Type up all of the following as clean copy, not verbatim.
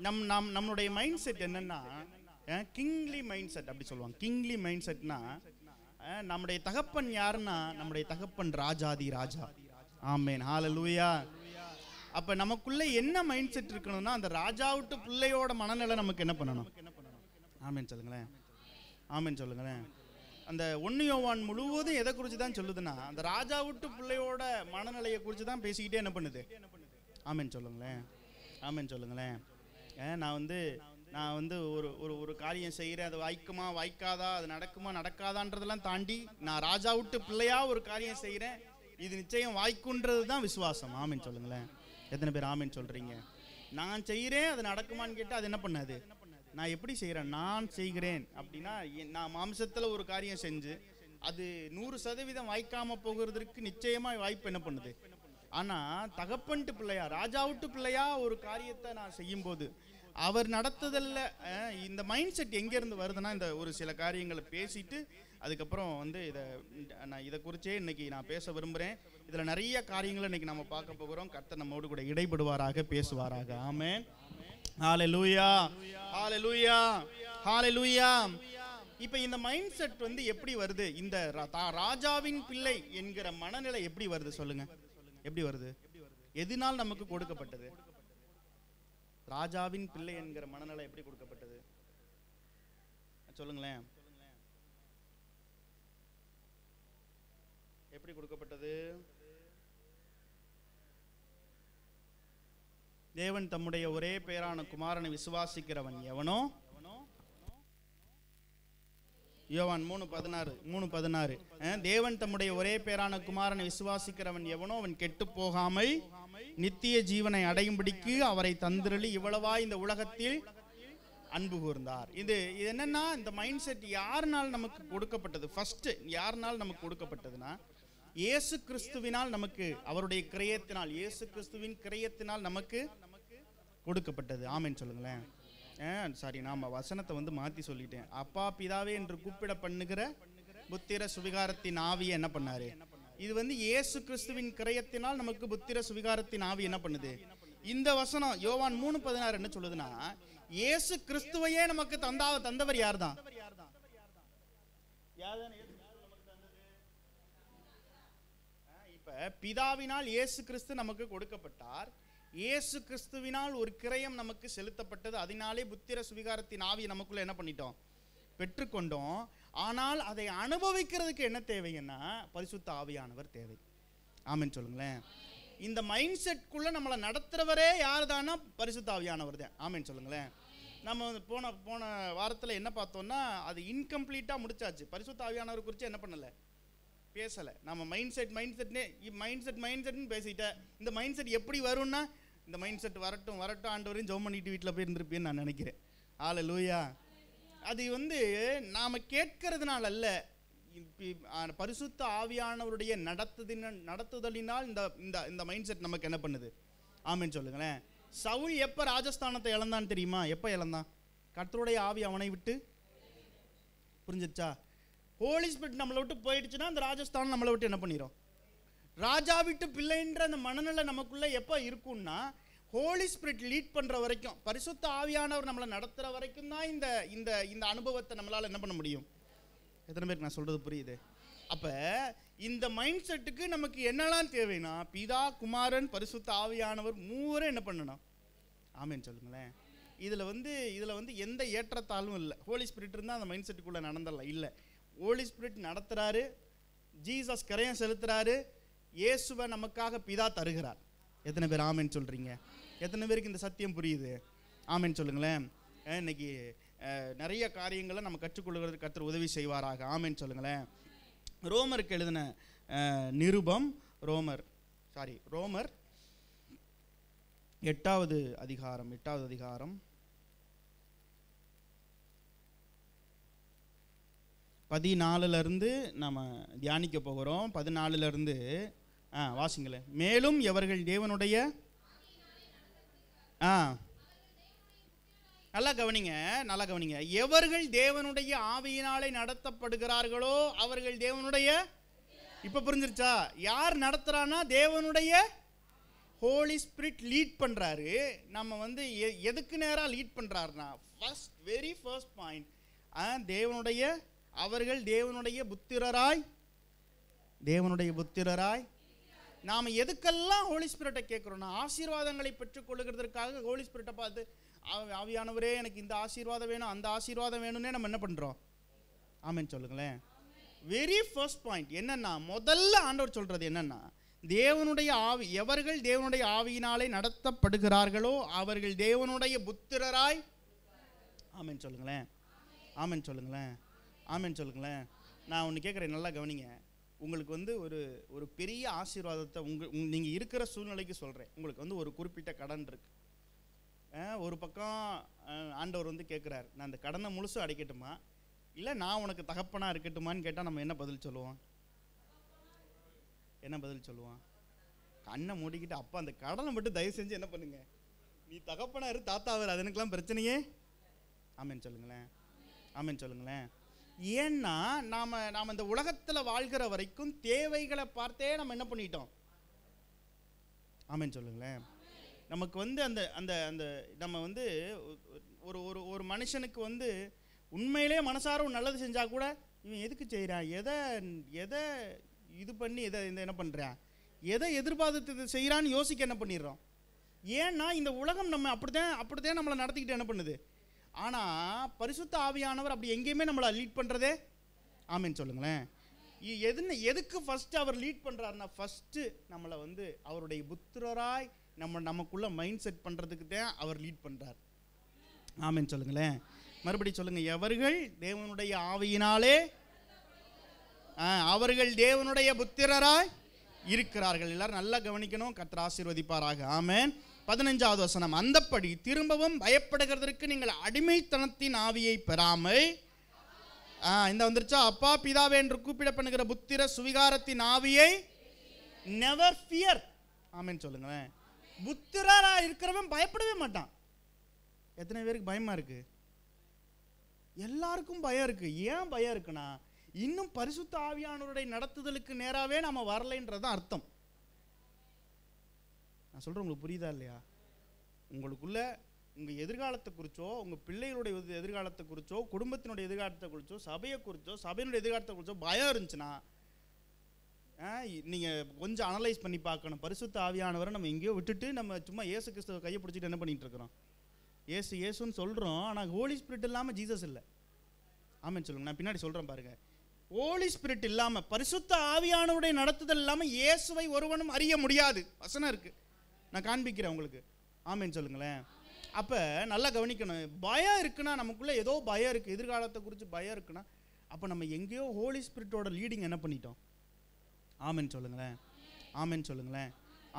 நம்மளுடைய mind set என்னன்னா kingly mind set அப்படி சொல்லுவாங்க. கிங்லி மைண்ட் செட்னா நம்முடைய தகப்பன் யாருன்னா நம்முடைய தகப்பன் ராஜாதி ராஜா. ஆமென், ஹல்லேலூயா. அப்ப நமக்குள்ள என்ன மைண்ட் செட் இருக்கணும்னா அந்த ராஜாவுட்டு பிள்ளையோட மனநிலை நமக்கு என்ன பண்ணணும்? ஆமென் சொல்லுங்களேன், ஆமென் சொல்லுங்களேன். அந்த 1 யோவான் முழுவதும் எதை குறித்து தான் சொல்லுதுன்னா அந்த ராஜா விட்டு பிள்ளையோட மனநிலையை குறித்து தான் பேசிக்கிட்டே என்ன பண்ணுது? ஆமென் சொல்லுங்களேன், ஆமென் சொல்லுங்களேன். நான் வந்து ஒரு காரியம் செய்கிறேன், அது வாய்க்குமா வாய்க்காதா, அது நடக்குமா நடக்காதான்றதெல்லாம் தாண்டி நான் ராஜா விட்டு பிள்ளையா ஒரு காரியம் செய்கிறேன், இது நிச்சயம் வாய்க்குன்றது தான் விசுவாசம். ஆமென் சொல்லுங்களேன். எத்தனை பேர் ஆமென் சொல்றீங்க? நான் செய்கிறேன், அது நடக்குமான்னு கேட்டால் அது என்ன பண்ணாது? நான் எப்படி செய்கிறேன்? நான் செய்கிறேன் அப்படின்னா நான் மாம்சத்தில் ஒரு காரியம் செஞ்சு அது 100% வாய்க்காம போகிறதுக்கு நிச்சயமாக வாய்ப்பு என்ன பண்ணுது? ஆனால் தகப்பன்ட்டு பிள்ளையா ராஜாவுட்டு பிள்ளையா ஒரு காரியத்தை நான் செய்யும்போது அவர் நடத்துதல்ல இந்த மைண்ட் செட் எங்கேருந்து வருதுன்னா இந்த ஒரு சில காரியங்களை பேசிட்டு அதுக்கப்புறம் இதை குறிச்சே இன்னைக்கு நான் பேச விரும்புகிறேன். இதில் நிறைய காரியங்களை இன்னைக்கு நம்ம பார்க்க போகிறோம். கர்த்தர் நம்மோடு கூட இடைபடுவாராக, பேசுவாராக. ஆமென், ஹல்லேலூயா, ஹல்லேலூயா, ஹல்லேலூயா. இப்போ இந்த மைண்ட் செட் எப்படி வருது? இந்த ராஜாவின் பிள்ளை என்கிற மனநிலை எப்படி வருது சொல்லுங்க? எப்படி வருது? எதனால் நமக்கு கொடுக்கப்பட்டது? ராஜாவின் பிள்ளை என்கிற மனநிலை எப்படி கொடுக்கப்பட்டது சொல்லுங்களேன்? எப்படி கொடுக்கப்பட்டது? தேவன் தம்முடைய ஒரே பேரான குமாரனை விசுவாசிக்கிறவன் எவனோ, யோவான் 3:16 தேவன் தம்முடைய ஒரே பேரான குமாரனை விசுவாசிக்கிறவன் எவனோ அவன் கெட்டு போகாமல் நித்திய ஜீவனை அடையும்படிக்கு அவரை தந்திரளி இவ்வளவா இந்த உலகத்தில் அன்பு கூர்ந்தார். இது என்னன்னா இந்த மைண்ட் செட் யாருனால் நமக்கு கொடுக்கப்பட்டது? ஃபர்ஸ்ட் யாருனால் நமக்கு கொடுக்கப்பட்டதுன்னா இயேசு கிறிஸ்துவினால் நமக்கு, அவருடைய கிரயத்தினால், இயேசு கிறிஸ்துவின் கிரயத்தினால் நமக்கு கொடுக்கப்பட்டது. ஆமென் சொல்லுங்களேன். சாரி, நாம வசனத்தை மாத்தி சொல்லிட்டேன். அப்பா பிதாவே என்று கூப்பிட பண்ணுகிற புத்திர சுவிகாரத்தின் ஆவியை என்ன பண்ணாரு? இது இயேசு கிறிஸ்துவின் கிரயத்தினால் நமக்கு புத்திர சுவிகாரத்தின் ஆவி என்ன பண்ணுது? இந்த வசனம் யோவான் 3:16 என்ன சொல்லுதுன்னா இயேசு கிறிஸ்துவையே நமக்கு தந்தவர் யார் தான்? இப்ப பிதாவினால் இயேசு கிறிஸ்து நமக்கு கொடுக்கப்பட்டார். இயேசு கிறிஸ்துவினால் ஒரு கிரயம் நமக்கு செலுத்தப்பட்டது. அதனாலே புத்திர சுவிகாரத்தின் ஆவியை நமக்குள்ள என்ன பண்ணிட்டோம்? பெற்றுக்கொண்டோம். ஆனால் அதை அனுபவிக்கிறதுக்கு என்ன தேவைன்னா பரிசுத்த ஆவியானவர் தேவை. ஆமென் சொல்லுங்களேன். இந்த மைண்ட் செட்குள்ள நம்மளை நடத்துறவரே யார் தானா? பரிசுத்த ஆவியானவர் தான். ஆமென் சொல்லுங்களேன். நம்ம போன வாரத்தில் என்ன பார்த்தோம்னா அது இன்கம்ப்ளீட்டா முடிச்சாச்சு. பரிசுத்த ஆவியானவர் குறித்து என்ன பண்ணல, பேசலை. நம்ம மைண்ட் செட்னு பேசிட்டேன். இந்த மைண்ட் செட் எப்படி வரும்னா இந்த மைண்ட் செட் வரட்டும் ஆண்டவரையும் ஜெபம் பண்ணிட்டு வீட்டில் போய் இருந்திருப்பேன்னு நான் நினைக்கிறேன். ஹல்லேலூயா. அது நாம கேட்கறதுனால அல்ல, பரிசுத்த ஆவியானவருடைய நடத்துதலினால் இந்த மைண்ட் செட் நமக்கு என்ன பண்ணுது? ஆமென் சொல்லுங்களேன். சவுல் எப்ப ராஜஸ்தானத்தை இழந்தான் தெரியுமா? எப்ப இழந்தான்? கர்த்தருடைய ஆவி அவனை விட்டு, புரிஞ்சிச்சா? ஹோலி ஸ்பிரிட் நம்மளை விட்டு போயிடுச்சுன்னா அந்த ராஜஸ்தான் நம்மளை விட்டு என்ன பண்ணிடும்? ராஜா விட்டு பிள்ளைன்ற அந்த மனநிலை நமக்குள்ள எப்போ இருக்கும்னா ஹோலி ஸ்பிரிட் லீட் பண்ற வரைக்கும், பரிசுத்த ஆவியானவர் நம்மளை நடத்துற வரைக்கும் தான் இந்த அனுபவத்தை நம்மளால என்ன பண்ண முடியும். எத்தனை பேருக்கு நான் சொல்றது புரியுது? அப்ப இந்த மைண்ட் செட்டுக்கு நமக்கு என்னெல்லாம் தேவைன்னா பிதா, குமாரன், பரிசுத்த ஆவியானவர் மூவரும் என்ன பண்ணணும்? ஆமென் சொல்லுங்களேன். இதுல எந்த ஏற்றத்தாலும் இல்லை. ஹோலி ஸ்பிரிட் இருந்தால் அந்த மைண்ட் செட்டுக்குள்ள நடந்துடலாம். இல்லை, ஹோலி ஸ்பிரிட் நடத்துறாரு, ஜீசஸ் கரையம் செலுத்துறாரு, இயேசுவை நமக்காக பிதா தருகிறார். எத்தனை பேர் ஆமென் சொல்றீங்க? எத்தனை பேருக்கு இந்த சத்தியம் புரியுது? ஆமென் சொல்லுங்களேன். இன்னைக்கு நிறைய காரியங்களை நம்ம கற்றுக்கொள்கிறது கர்த்தர் உதவி செய்வாராக. ஆமென் சொல்லுங்களேன். ரோமருக்கு எழுதின நிருபம், ரோமர் 8வது அதிகாரம் 14 நம்ம தியானிக்க போகிறோம். 14 வாசிங்களேன். மேலும் எவர்கள் தேவனுடைய நல்லா கவனிங்க. எவர்கள் தேவனுடைய ஆவியினாலே நடத்தப்படுகிறார்களோ அவர்கள் தேவனுடைய, இப்ப புரிஞ்சிருச்சா? யார் நடத்துறானா? தேவனுடைய ஹோலி ஸ்பிரிட் லீட் பண்ணுறாரு. நம்ம வந்து எதுக்கு நேராக லீட் பண்ணுறாருன்னா, வெரி ஃபர்ஸ்ட் பாயிண்ட், அவர்கள் தேவனுடைய புத்திரராய் நாம் எதுக்கெல்லாம் ஹோலி ஸ்பிரிட்டை கேட்குறோம்னா, ஆசீர்வாதங்களை பெற்றுக்கொள்ளுகிறதுக்காக ஹோலி ஸ்பிரிட்டை பார்த்து ஆவியானவரே எனக்கு இந்த ஆசீர்வாதம் வேணும், அந்த ஆசீர்வாதம் வேணும்னே நம்ம என்ன பண்ணுறோம்? ஆமென் சொல்லுங்களேன். வெரி ஃபர்ஸ்ட் பாயிண்ட் என்னன்னா, முதல்ல ஆண்டவர் சொல்றது என்னன்னா, எவர்கள் தேவனுடைய ஆவியினாலே நடத்தப்படுகிறார்களோ அவர்கள் தேவனுடைய புத்திரராய். ஆமென் சொல்லுங்களேன். ஆமென் சொல்லுங்களேன். ஆமென் சொல்லுங்களேன். நான் ஒன்று கேட்குறேன், நல்லா கவனிங்க. உங்களுக்கு வந்து ஒரு பெரிய ஆசீர்வாதத்தை நீங்கள் இருக்கிற சூழ்நிலைக்கு சொல்கிறேன். உங்களுக்கு வந்து ஒரு குறிப்பிட்ட கடன் இருக்கு. ஒரு பக்கம் ஆண்டவர் வந்து கேட்குறாரு, நான் அந்த கடனை முழுசும் அடைக்கட்டுமா இல்லை நான் உனக்கு தகப்பனாக இருக்கட்டுமான்னு கேட்டால் நம்ம என்ன பதில் சொல்லுவோம்? கண்ணை மூடிக்கிட்டு, அப்பா அந்த கடனை மட்டும் தயவு செஞ்சு என்ன பண்ணுங்க, நீ தகப்பனா இரு, தாத்தா அவர், அது எனக்குலாம் பிரச்சனையே. ஆமென் சொல்லுங்களேன். ஆமென் சொல்லுங்களேன். ஏன்னா நாம் இந்த உலகத்தில் வாழ்கிற வரைக்கும் தேவைகளை பார்த்தே நம்ம என்ன பண்ணிட்டோம்? ஆமென் சொல்லுங்களேன். நமக்கு வந்து அந்த அந்த அந்த நம்ம வந்து ஒரு மனுஷனுக்கு வந்து உண்மையிலே மனசார நல்லது செஞ்சா கூட இவன் எதுக்கு செய்கிறான், எதை இது பண்ணி என்ன பண்ணுறான், எதை எதிர்பார்த்து செய்கிறான்னு யோசிக்க என்ன பண்ணிடுறோம்? ஏன்னா இந்த உலகம் நம்ம அப்படித்தான் நம்மளை நடத்திக்கிட்டு என்ன பண்ணுது. ஆனால் பரிசுத்த ஆவியானவர் அப்படி எங்கேயுமே நம்மளை லீட் பண்ணுறதே. ஆமென் சொல்லுங்களேன். எதுக்கு ஃபர்ஸ்ட் அவர் லீட் பண்ணுறாருன்னா, ஃபர்ஸ்ட்டு நம்மளை வந்து அவருடைய புத்திரராய் நமக்குள்ள மைண்ட் செட் பண்ணுறதுக்கு தான் அவர் லீட் பண்ணுறார். ஆமென் சொல்லுங்களேன். மறுபடி சொல்லுங்க, எவர்கள் தேவனுடைய ஆவியினாலே அவர்கள் தேவனுடைய புத்திரராய் இருக்கிறார்கள். எல்லாரும் நல்லா கவனிக்கணும். கர்த்தர் ஆசீர்வதிப்பாராக. ஆமென். 15வது வசனம், அந்தப்படி திரும்பவும் பயப்படுகிறதற்கு நீங்கள் அடிமைத்தனத்தின் ஆவியை பெறாமல், இந்த வந்துருச்சா, அப்பா பிதாவே என்று கூப்பிட பண்ணுகிற புத்திர சுவிகாரத்தின் ஆவியை நெவர் ஃபியர். ஆமென் சொல்லுங்களேன். புத்திரரா இருக்கிறவன் பயப்படவே மாட்டான். எத்தனை பேருக்கு பயமா இருக்கு? எல்லாருக்கும் பயம் இருக்கு. ஏன் பயம் இருக்குன்னா, இன்னும் பரிசுத்த ஆவியானவருடைய நடத்துதலுக்கு நேராவே நம்ம வரலைன்றது அர்த்தம். நான் சொல்றேன், உங்களுக்கு புரியுதா இல்லையா? உங்களுக்குள்ள உங்க எதிர்காலத்தை குறிச்சோ, உங்க பிள்ளைகளுடைய எதிர்காலத்தை குறிச்சோ, குடும்பத்தினுடைய எதிர்காலத்தை குறிச்சோ, சபையை குறிச்சோ, சபையினுடைய எதிர்காலத்தை குறிச்சோ பயம் இருந்துச்சுன்னா நீங்க கொஞ்சம் அனலைஸ் பண்ணி பார்க்கணும். பரிசுத்த ஆவியானவரை நம்ம எங்கேயோ விட்டுட்டு நம்ம சும்மா இயேசு கிறிஸ்துவை கையை பிடிச்சிட்டு என்ன பண்ணிட்டு இருக்கிறோம்? இயேசுன்னு சொல்றோம், ஆனால் ஹோலி ஸ்பிரிட் இல்லாமல் ஜீசஸ் இல்லை. ஆமென் சொல்லுங்க. நான் பின்னாடி சொல்றேன் பாருங்க. ஹோலி ஸ்பிரிட் இல்லாமல், பரிசுத்த ஆவியானவருடைய நடத்துதல் இல்லாமல் இயேசுவை ஒருவனும் அறிய முடியாது. வசனம் இருக்கு, நான் காண்பிக்கிறேன் உங்களுக்கு. ஆமென் சொல்லுங்களேன். அப்போ நல்லா கவனிக்கணும். பயம் இருக்குன்னா, நமக்குள்ள ஏதோ பயம் இருக்கு, எதிர்காலத்தை குறித்து பயம் இருக்குன்னா, அப்போ நம்ம எங்கேயோ ஹோலி ஸ்பிரிட்டோட லீடிங் என்ன பண்ணிட்டோம்? ஆமென் சொல்லுங்களேன். ஆமென் சொல்லுங்களேன்.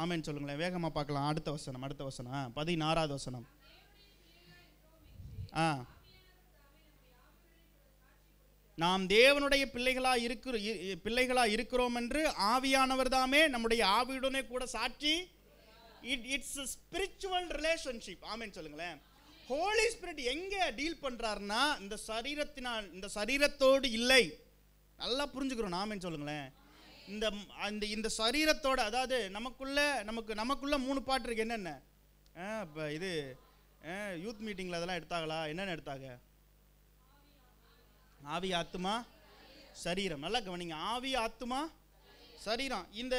ஆமென் சொல்லுங்களேன். வேகமாக பார்க்கலாம். அடுத்த வசனம் 16வது வசனம். நாம் தேவனுடைய பிள்ளைகளா இருக்கிறோம் என்று ஆவியானவர் தாமே நம்முடைய ஆவியுடனே கூட சாட்சி. It's a spiritual relationship. ஆமென் சொல்லுங்களேன். ஹோலி ஸ்பிரிட் எங்க டீல் பண்றாருன்னா, இந்த சரீரத்தோடு இல்லை. நல்லா புரிஞ்சுக்கிறோம். ஆமென் சொல்லுங்களேன். இந்த சரீரத்தோட, அதாவது நமக்குள்ள 3 பாட்டு இருக்கு. என்னென்ன? இப்போ இது யூத் மீட்டிங்கில் அதெல்லாம் எடுத்தாங்களா? என்னென்ன எடுத்தாங்க? ஆவி, ஆத்துமா, சரீரம். நல்லா கவனிங்க. ஆவி, ஆத்துமா, சரீரம். இந்த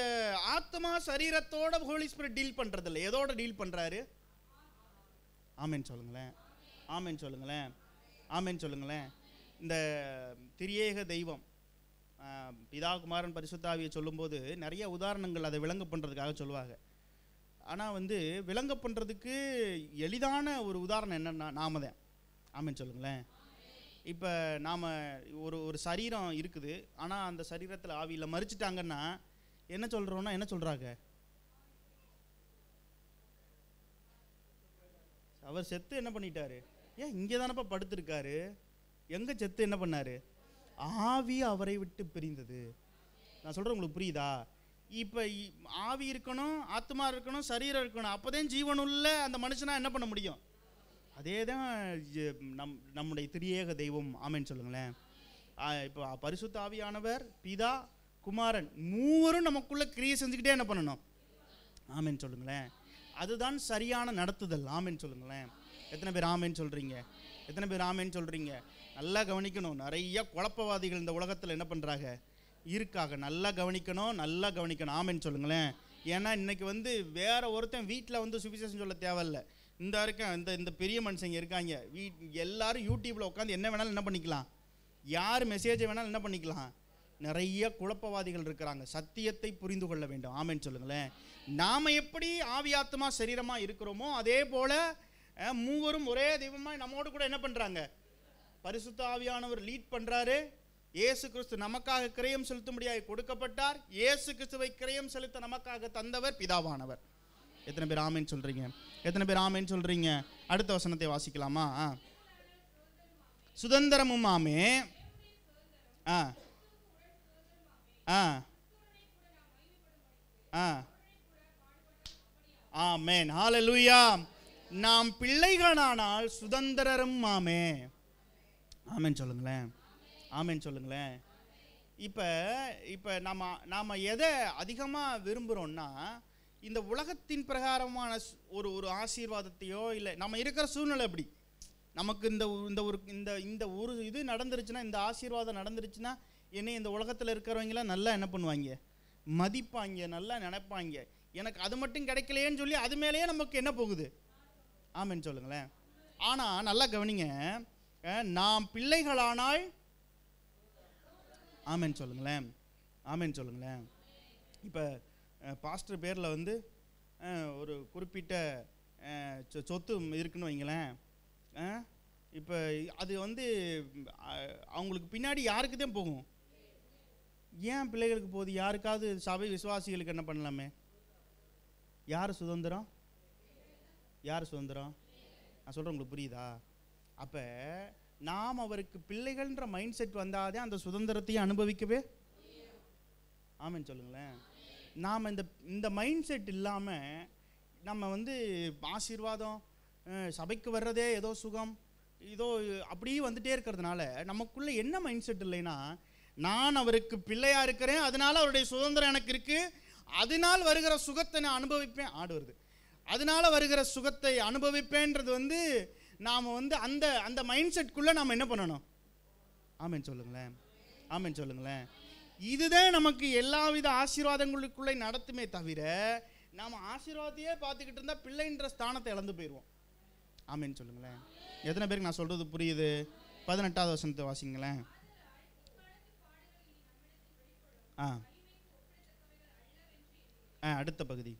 ஆத்துமா சரீரத்தோட ஹோலி ஸ்பிரிட் டீல் பண்றது இல்லை. எதோட டீல் பண்றாரு? ஆமென் சொல்லுங்களேன். ஆமென் சொல்லுங்களேன். ஆமென் சொல்லுங்களேன். இந்த திரியேக தெய்வம் பிதா குமாரன் பரிசுத்த ஆவியை சொல்லும்போது நிறைய உதாரணங்கள் அதை விளங்க பண்ணுறதுக்காக சொல்லுவாங்க. ஆனால் வந்து விளங்க பண்ணுறதுக்கு எளிதான ஒரு உதாரணம் என்னென்னா நாம தான். ஆமென் சொல்லுங்களேன். இப்போ நாம் ஒரு சரீரம் இருக்குது, ஆனால் அந்த சரீரத்தில் ஆவியில் மறிச்சிட்டாங்கன்னா என்ன சொல்கிறோன்னா, என்ன சொல்கிறாங்க? அவர் செத்து என்ன பண்ணிட்டாரு? ஏன் இங்கே தானப்பா படுத்திருக்காரு? எங்கே செத்து என்ன பண்ணாரு? ஆவி அவரை விட்டு பிரிந்தது. நான் சொல்கிறேன், உங்களுக்கு புரியுதா? இப்போ ஆவி இருக்கணும், ஆத்மா இருக்கணும், சரீரம் இருக்கணும். அப்போதான் ஜீவனுள்ள அந்த மனுஷனா என்ன பண்ண முடியும்? அதே தான் நம்முடைய திரியேக தெய்வம். ஆமென் சொல்லுங்களேன். இப்போ பரிசுத்த ஆவியானவர், பிதா, குமாரன் மூவரும் நமக்குள்ள கிரியை செஞ்சுக்கிட்டே என்ன பண்ணணும்? ஆமென் சொல்லுங்களேன். அதுதான் சரியான நடத்துதல். ஆமென் சொல்லுங்களேன். எத்தனை பேர் ஆமென் சொல்றீங்க? எத்தனை பேர் ஆமென் சொல்றீங்க? நல்லா கவனிக்கணும். நிறைய குழப்பவாதிகள் இந்த உலகத்தில் என்ன பண்ணுறாங்க இருக்காங்க. நல்லா கவனிக்கணும், நல்லா கவனிக்கணும். ஆமென் சொல்லுங்களேன். ஏன்னா இன்னைக்கு வந்து வேற ஒருத்தன் வீட்டில் வந்து சுவிசேஷம் சொல்ல தேவையில்லை. இந்த இருக்கேன் இந்த பெரிய மனுஷங்க இருக்காங்க, எல்லாரும் யூடியூப்பில் உட்காந்து என்ன வேணாலும் என்ன பண்ணிக்கலாம், யார் மெசேஜை வேணாலும் என்ன பண்ணிக்கலாம். நிறைய குழப்பவாதிகள் இருக்கிறாங்க. சத்தியத்தை புரிந்து கொள்ள வேண்டும். ஆமென் சொல்லுங்களேன். நாம் எப்படி ஆவியாத்மா சரீரமாக இருக்கிறோமோ அதே போல் மூவரும் ஒரே தெய்வமாக நம்மோடு கூட என்ன பண்ணுறாங்க, பரிசுத்த ஆவியானவர் லீட் பண்ணுறாரு. இயேசு கிறிஸ்து நமக்காக கிரயம் செலுத்தும்படியாக கொடுக்கப்பட்டார். இயேசு கிறிஸ்துவை கிரயம் செலுத்த நமக்காக தந்தவர் பிதாவானவர். எத்தனை பேர் ஆமென் சொல்றீங்க? எத்தனை பேர் ஆமென் சொல்றீங்க? அடுத்த வசனத்தை வாசிக்கலாமா? சுதந்திரமும் ஆமே. ஆமென். ஹல்லேலூயா. நாம் பிள்ளைகளானால் சுதந்திரரும் ஆமே. ஆமென் சொல்லுங்களேன். ஆமென் சொல்லுங்களேன். இப்போ நாம் எதை அதிகமாக விரும்புகிறோன்னா, இந்த உலகத்தின் பிரகாரமான ஒரு ஆசீர்வாதத்தையோ, இல்லை நம்ம இருக்கிற சூழ்நிலை எப்படி, நமக்கு இந்த ஒரு இது நடந்துருச்சுன்னா, இந்த ஆசீர்வாதம் நடந்துருச்சுன்னா என்னை இந்த உலகத்தில் இருக்கிறவங்களாம் நல்லா என்ன பண்ணுவாங்க, மதிப்பாங்க, நல்லா நினைப்பாங்க. எனக்கு அது மட்டும் கிடைக்கலையேன்னு சொல்லி அது மேலேயே நமக்கு என்ன போகுது. ஆமென் சொல்லுங்களேன். ஆனால் நல்லா கவனிங்க, நாம் பிள்ளைகளானால் ஆமென் சொல்லுங்களேன். ஆமென் சொல்லுங்களேன். இப்போ பாஸ்டர் பேரில் வந்து ஒரு குறிப்பிட்ட சொத்து இருக்குன்னு வைங்களேன். இப்போ அது வந்து அவங்களுக்கு பின்னாடி யாருக்கு தான் போகும்? ஏன் பிள்ளைகளுக்கு போகுது? யாருக்காவது சபை விசுவாசிகளுக்கு என்ன பண்ணலாமே? யார் சுதந்திரம்? யார் சுதந்திரம்? நான் சொல்கிறேன், உங்களுக்கு புரியுதா? அப்போ நாம் அவருக்கு பிள்ளைகள்ன்ற மைண்ட் செட் வந்தாதே அந்த சுதந்திரத்தையும் அனுபவிக்கவே. ஆமென் சொல்லுங்களேன். நாம் இந்த மைண்ட் செட் இல்லாமல் நம்ம வந்து ஆசீர்வாதம் சபைக்கு வர்றதே ஏதோ சுகம் ஏதோ அப்படியே வந்துட்டே இருக்கிறதுனால நமக்குள்ளே என்ன மைண்ட் செட் இல்லைன்னா, நான் அவருக்கு பிள்ளையாக இருக்கிறேன், அதனால அவருடைய சுதந்திரம் எனக்கு இருக்குது, அதனால் வருகிற சுகத்தை நான் அனுபவிப்பேன். ஆடு வருது. அதனால வருகிற சுகத்தை அனுபவிப்பேன்றது வந்து நாம் வந்து அந்த மைண்ட் செட்குள்ளே நாம் என்ன பண்ணணும்? ஆமென் சொல்லுங்களேன். ஆமென் சொல்லுங்களேன். இதுதான் நமக்கு எல்லாவித ஆசீர்வாதங்களுக்குள்ளே நடத்துமே தவிர, நாம் ஆசீர்வாதத்தையே பார்த்துக்கிட்டு இருந்தால் பிள்ளைன்ற ஸ்தானத்தை இழந்து போயிடுவோம். ஆமென் சொல்லுங்களேன். எத்தனை பேருக்கு நான் சொல்கிறது புரியுது? 18வது வசனத்தை வாசிங்களேன். அடுத்த பகுதி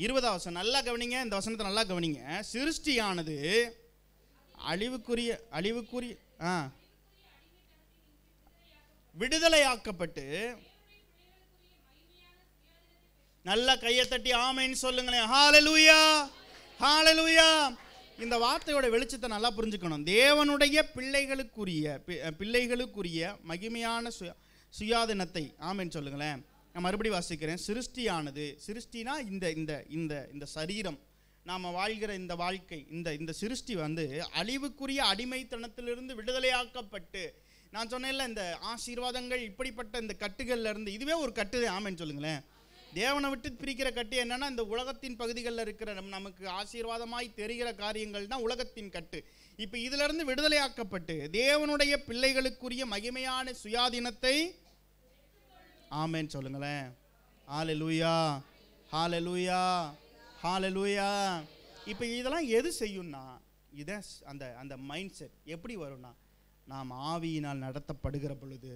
20வது வசனம் நல்லா கவனிங்க. இந்த வசனத்தை நல்லா கவனிங்க. சிருஷ்டியானது அழிவுக்குரிய விடுதலையாக்கப்பட்டு, நல்லா கையை தட்டி ஆமென் சொல்லுங்களேன். ஹல்லேலூயா, ஹல்லேலூயா. இந்த வார்த்தையோட வெளிச்சத்தை நல்லா புரிஞ்சுக்கணும். தேவனுடைய பிள்ளைகளுக்குரிய மகிமையான சுயாதீனத்தை. ஆமென் சொல்லுங்களேன். நான் மறுபடியும் வாசிக்கிறேன். சிருஷ்டியானது, சிருஷ்டினா இந்த சரீரம், நாம் வாழ்கிற இந்த வாழ்க்கை, இந்த சிருஷ்டி வந்து அழிவுக்குரிய அடிமைத்தனத்திலிருந்து விடுதலையாக்கப்பட்டு, நான் சொன்னேன்ல இந்த ஆசீர்வாதங்கள் இப்படிப்பட்ட இந்த கட்டுகள்ல இருந்து, இதுவே ஒரு கட்டு. ஆமென் சொல்லுங்களேன். தேவனை விட்டு பிரிக்கிற கட்டு என்னன்னா, இந்த உலகத்தின் பகுதிகளில் இருக்கிற நமக்கு ஆசீர்வாதமாய் தெரிகிற காரியங்கள் தான் உலகத்தின் கட்டு. இப்போ இதுல இருந்து விடுதலையாக்கப்பட்டு தேவனுடைய பிள்ளைகளுக்குரிய மகிமையான சுயாதீனத்தை. ஆமென் சொல்லுங்களேன். ஹல்லேலூயா, ஹல்லேலூயா, ஹல்லேலூயா. இப்போ இதெல்லாம் எது செய்யும்னா, இதை அந்த மைண்ட் செட் எப்படி வரும்னா, நாம் ஆவியினால் நடத்தப்படுகிற பொழுது,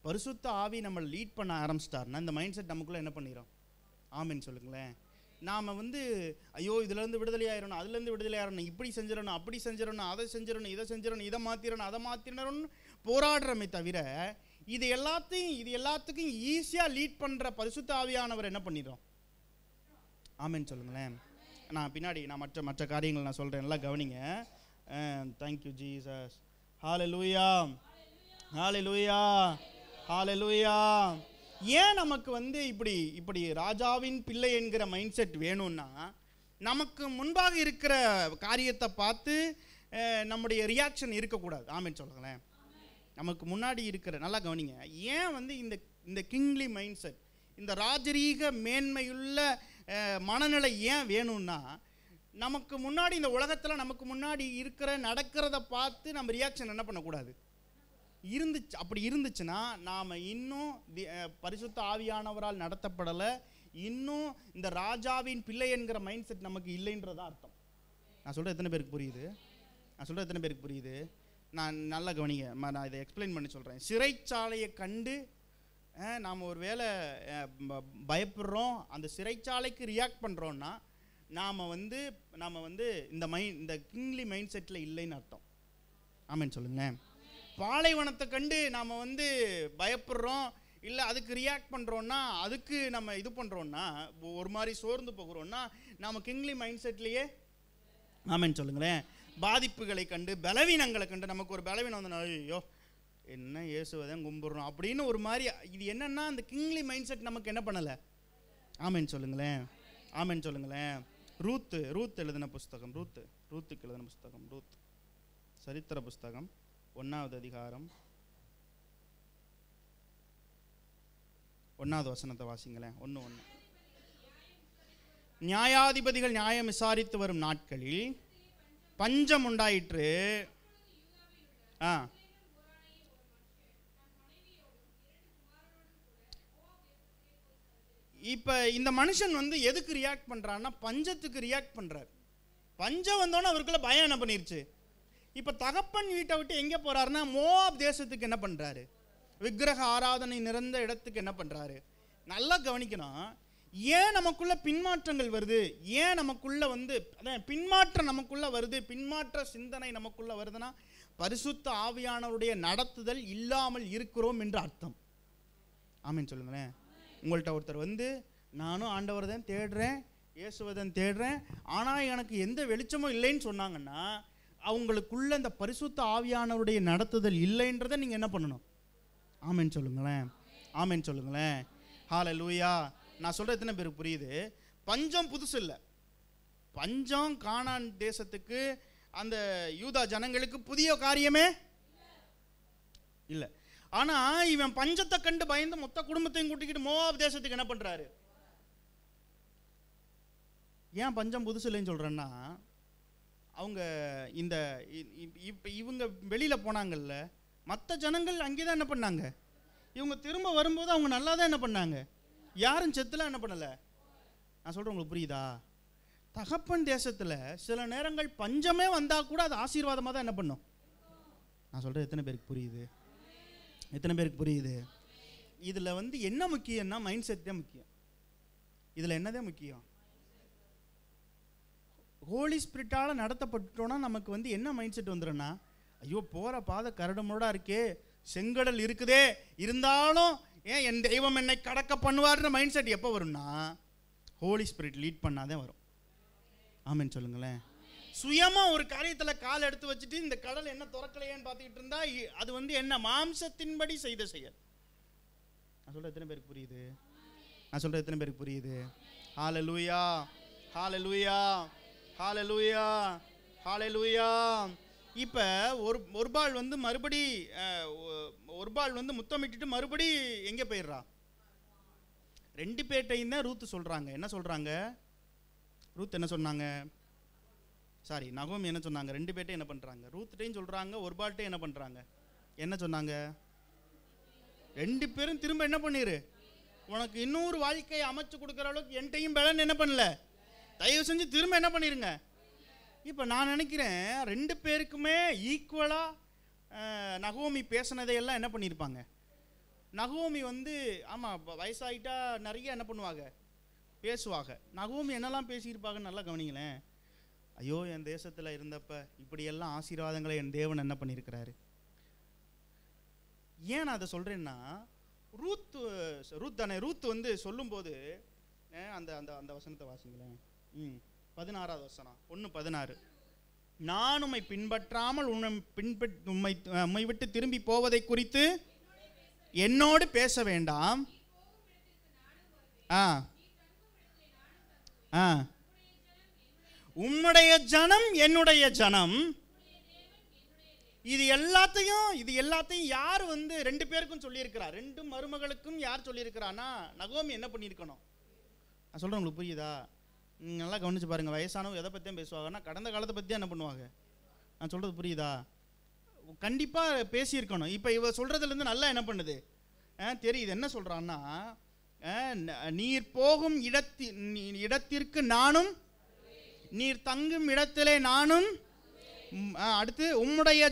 பரிசுத்த ஆவி நம்ம லீட் பண்ண ஆரம்பிச்சிட்டாருன்னா இந்த மைண்ட் செட் நமக்குள்ளே என்ன பண்ணிடும்? ஆமென் சொல்லுங்களேன். நாம் வந்து ஐயோ இதுலேருந்து விடுதலை ஆயிடணும், அதுலேருந்து விடுதலை ஆயிடணும், இப்படி செஞ்சிடணும், அப்படி செஞ்சிடணும், அதை செஞ்சிடணும், இதை செஞ்சிடணும், இதை மாற்றிடணும், அதை மாற்றிடணும்னு போராடுறமே தவிர, இது எல்லாத்துக்கும் ஈஸியாக லீட் பண்ணுற பரிசுத்த ஆவியானவர் என்ன பண்ணிடும்? ஆமென் சொல்லுங்களேன். நான் பின்னாடி மற்ற காரியங்கள் நான் சொல்கிறேன், எல்லாம் கவனிங்க. Thank you Jesus. Hallelujah, hallelujah, hallelujah. ஏன் நமக்கு வந்து இப்படி ராஜாவின் பிள்ளை என்கிற மைண்ட் செட் வேணும்னா, நமக்கு முன்பாக இருக்கிற காரியத்தை பார்த்து நம்முடைய ரியாக்ஷன் இருக்கக்கூடாது. ஆமென் சொல்லுங்களேன். நமக்கு முன்னாடி இருக்கிற, நல்லா கவனிங்க, ஏன் வந்து இந்த இந்த கிங்லி மைண்ட் செட், இந்த ராஜரீக மேன்மையுள்ள மனநிலை ஏன் வேணும்னா, நமக்கு முன்னாடி இந்த உலகத்தில் நமக்கு முன்னாடி இருக்கிற நடக்கிறத பார்த்து நம்ம ரியாக்ஷன் என்ன பண்ணக்கூடாது. அப்படி இருந்துச்சுன்னா நாம் இன்னும் பரிசுத்த ஆவியானவரால் நடத்தப்படலை, இன்னும் இந்த ராஜாவின் பிள்ளை என்கிற மைண்ட் செட் நமக்கு இல்லைன்றதான் அர்த்தம். நான் சொல்கிறது எத்தனை பேருக்கு புரியுது? நான் நல்லா கவனிங்க, நான் இதை எக்ஸ்பிளைன் பண்ணி சொல்கிறேன். சிறைச்சாலையை கண்டு நாம் ஒரு வேளை பயப்படுறோம், அந்த சிறைச்சாலைக்கு ரியாக்ட் பண்ணுறோன்னா நாம் வந்து இந்த கிங்லி மைண்ட் செட்டில் இல்லைன்னு அர்த்தம். ஆமென் சொல்லுங்களேன். பாலைவனத்தை கண்டு நாம் வந்து பயப்படுறோம், இல்லை அதுக்கு ரியாக்ட் பண்ணுறோன்னா, அதுக்கு நம்ம இது பண்ணுறோன்னா, ஒரு மாதிரி சோர்ந்து போகிறோன்னா நாம் கிங்லி மைண்ட் செட்லேயே. ஆமென் சொல்லுங்களேன். பாதிப்புகளை கண்டு, பலவீனங்களை கண்டு, நமக்கு ஒரு பலவீனம் வந்து ஐயோ என்ன இயேசுவதான் கும்பிட்றோம் அப்படின்னு ஒரு மாதிரி, இது என்னன்னா அந்த கிங்லி மைண்ட் செட் நமக்கு என்ன பண்ணலை. ஆமென் சொல்லுங்களேன். ரூத் எழுதின புஸ்தகம், ரூத்துக்கு எழுதின புஸ்தகம், ரூத் சரித்திர புஸ்தகம் 1வது அதிகாரம் 1வது வசனத்தை வாசிங்களேன். 1:1. நியாயாதிபதிகள் நியாயம் விசாரித்து வரும் நாட்களில் பஞ்சம் உண்டாயிற்று. இப்போ இந்த மனுஷன் வந்து எதுக்கு ரியாக்ட் பண்ணுறான்னா, பஞ்சத்துக்கு ரியாக்ட் பண்ணுறார். பஞ்சம் வந்தோன்னே அவருக்குள்ள பயம் என்ன பண்ணிருச்சு. இப்போ தகப்பன் வீட்டை விட்டு எங்கே போகிறாருன்னா மோவாப் தேசத்துக்கு என்ன பண்ணுறாரு, விக்கிரக ஆராதனை நிறைந்த இடத்துக்கு என்ன பண்ணுறாரு. நல்லா கவனிக்கணும். ஏன் நமக்குள்ள பின்மாற்றங்கள் வருது, ஏன் நமக்குள்ள வந்து பின்மாற்றம் நமக்குள்ள வருது, பின்மாற்ற சிந்தனை நமக்குள்ள வருதுன்னா பரிசுத்த ஆவியானவருடைய நடத்துதல் இல்லாமல் இருக்கிறோம் என்று அர்த்தம். ஆமென் சொல்லுங்களேன். உங்கள்கிட்ட ஒருத்தர் வந்து நானும் ஆண்டவர் தான் தேடுறேன், இயேசுவதன் தேடுறேன், ஆனால் எனக்கு எந்த வெளிச்சமும் இல்லைன்னு சொன்னாங்கன்னா அவங்களுக்குள்ள இந்த பரிசுத்த ஆவியானவருடைய நடத்துதல் இல்லைன்றதை நீங்கள் என்ன பண்ணணும். ஆமென் சொல்லுங்களேன். ஹல்லேலூயா. நான் சொல்கிறது எத்தனை பேருக்கு புரியுது? பஞ்சம் புதுசு இல்லை. பஞ்சம் கானான் தேசத்துக்கு அந்த யூதா ஜனங்களுக்கு புதிய காரியமே இல்லை. ஆனால் இவன் பஞ்சத்தை கண்டு பயந்து மொத்த குடும்பத்தையும் கூட்டிக்கிட்டு மோவாப் தேசத்துக்கு என்ன பண்ணுறாரு. ஏன் பஞ்சம் புதுசு இல்லைன்னு சொல்கிறேன்னா, அவங்க இவங்க வெளியில் போனாங்கல்ல, மற்ற ஜனங்கள் அங்கே தான் என்ன பண்ணாங்க. இவங்க திரும்ப வரும்போது அவங்க நல்லா தான் என்ன பண்ணாங்க, யாரும் செத்துலாம் என்ன பண்ணலை. நான் சொல்கிறேன், உங்களுக்கு புரியுதா? தகப்பன் தேசத்தில் சில நேரங்கள் பஞ்சமே வந்தால் கூட அது ஆசீர்வாதமாக தான் என்ன பண்ணும். நான் சொல்கிறது எத்தனை பேருக்கு புரியுது? இதில் வந்து என்ன முக்கியம்னா மைண்ட் செட் தான் முக்கியம். இதில் என்னதான் முக்கியம்? ஹோலி ஸ்பிரிட்டால் நடத்தப்பட்டோன்னா நமக்கு வந்து என்ன மைண்ட் செட் வந்துடும்னா, ஐயோ போகிற பாதை கரடுமுரடாக இருக்கே, செங்கடல் இருக்குதே, இருந்தாலும் ஏன் என் தெய்வம் என்னை கடக்க பண்ணுவார்ன்ற மைண்ட் செட் எப்போ வரும்னா ஹோலி ஸ்பிரிட் லீட் பண்ணாதே வரும். ஆமென் சொல்லுங்களேன். சுயமாக ஒரு காரியத்தில் கால் எடுத்து வச்சுட்டு இந்த கடல் என்ன திறக்கலையேன்னு பார்த்துக்கிட்டு இருந்தா அது வந்து என்ன மாம்சத்தின்படி செய்த செயல். நான் சொல்கிறது எத்தனை பேருக்கு புரியுது? ஹல்லேலூயா. இப்போ ஒரு பால் வந்து மறுபடி ஒரு பால் வந்து முத்தமிட்டு மறுபடி எங்கே போயிடுறா. 2 பேர்ட்டையும் தான் ரூத் சொல்கிறாங்க. என்ன சொல்கிறாங்க? ரூத் என்ன சொன்னாங்க? நகோமி என்ன சொன்னாங்க? 2 பேர்ட்டையும் என்ன பண்ணுறாங்க? ரூத்ட்டையும் சொல்கிறாங்க, ஒரு பால்ட்டையும் என்ன பண்ணுறாங்க? என்ன சொன்னாங்க? 2 பேரும் திரும்ப என்ன பண்ணிரு, உனக்கு இன்னொரு வாழ்க்கையை அமைச்சு கொடுக்குற அளவுக்கு என்கிட்டையும் பலன் என்ன பண்ணல, தயவு செஞ்சு திரும்ப என்ன பண்ணிருங்க. இப்போ நான் நினைக்கிறேன் 2 பேருக்குமே ஈக்குவலாக நகோமி பேசினதையெல்லாம் என்ன பண்ணியிருப்பாங்க. நகோமி வந்து ஆமாம் வயசாகிட்டா நிறைய என்ன பண்ணுவாங்க, பேசுவாங்க. நகோமி என்னெல்லாம் பேசியிருப்பாங்கன்னு நல்லா கவனிங்களேன். ஐயோ என் தேசத்தில் இருந்தப்ப இப்படியெல்லாம் ஆசீர்வாதங்களை என் தேவன் என்ன பண்ணியிருக்கிறாரு. ஏன் நான் அதை சொல்கிறேன்னா, ரூத் வந்து சொல்லும்போது அந்த அந்த அந்த வசனத்தை வாசிங்களேன். 16வது வசனம் 1:16. நான் உம்மை பின்பற்றாமல் உம்மை விட்டு திரும்பி போவதை குறித்து என்னோடு பேச வேண்டாம். உம்முடைய ஜனம் என்னுடைய ஜனம், இது எல்லாத்தையும் யார் வந்து 2 பேருக்கும் சொல்லியிருக்கிறா? 2 மருமகளுக்கும் யார் சொல்லியிருக்கிறான்னா நகோமி என்ன பண்ணியிருக்கணும்? நான் சொல்கிறேன், உங்களுக்கு புரியுதா? நல்லா கவனிச்சு பாருங்கள். வயசானவங்க எதை பற்றியும் பேசுவாங்கன்னா கடந்த காலத்தை பற்றி என்ன பண்ணுவாங்க. நான் சொல்கிறது புரியுதா? கண்டிப்பாக பேசியிருக்கணும். இப்போ இவ சொல்கிறதுலேருந்து நல்லா என்ன பண்ணுது தெரியுது. என்ன சொல்கிறான்னா, நீர் போகும் இடத்திற்கு நானும், நீர் தங்கும் இடத்திலே நானும், அடுத்து உம்முடைய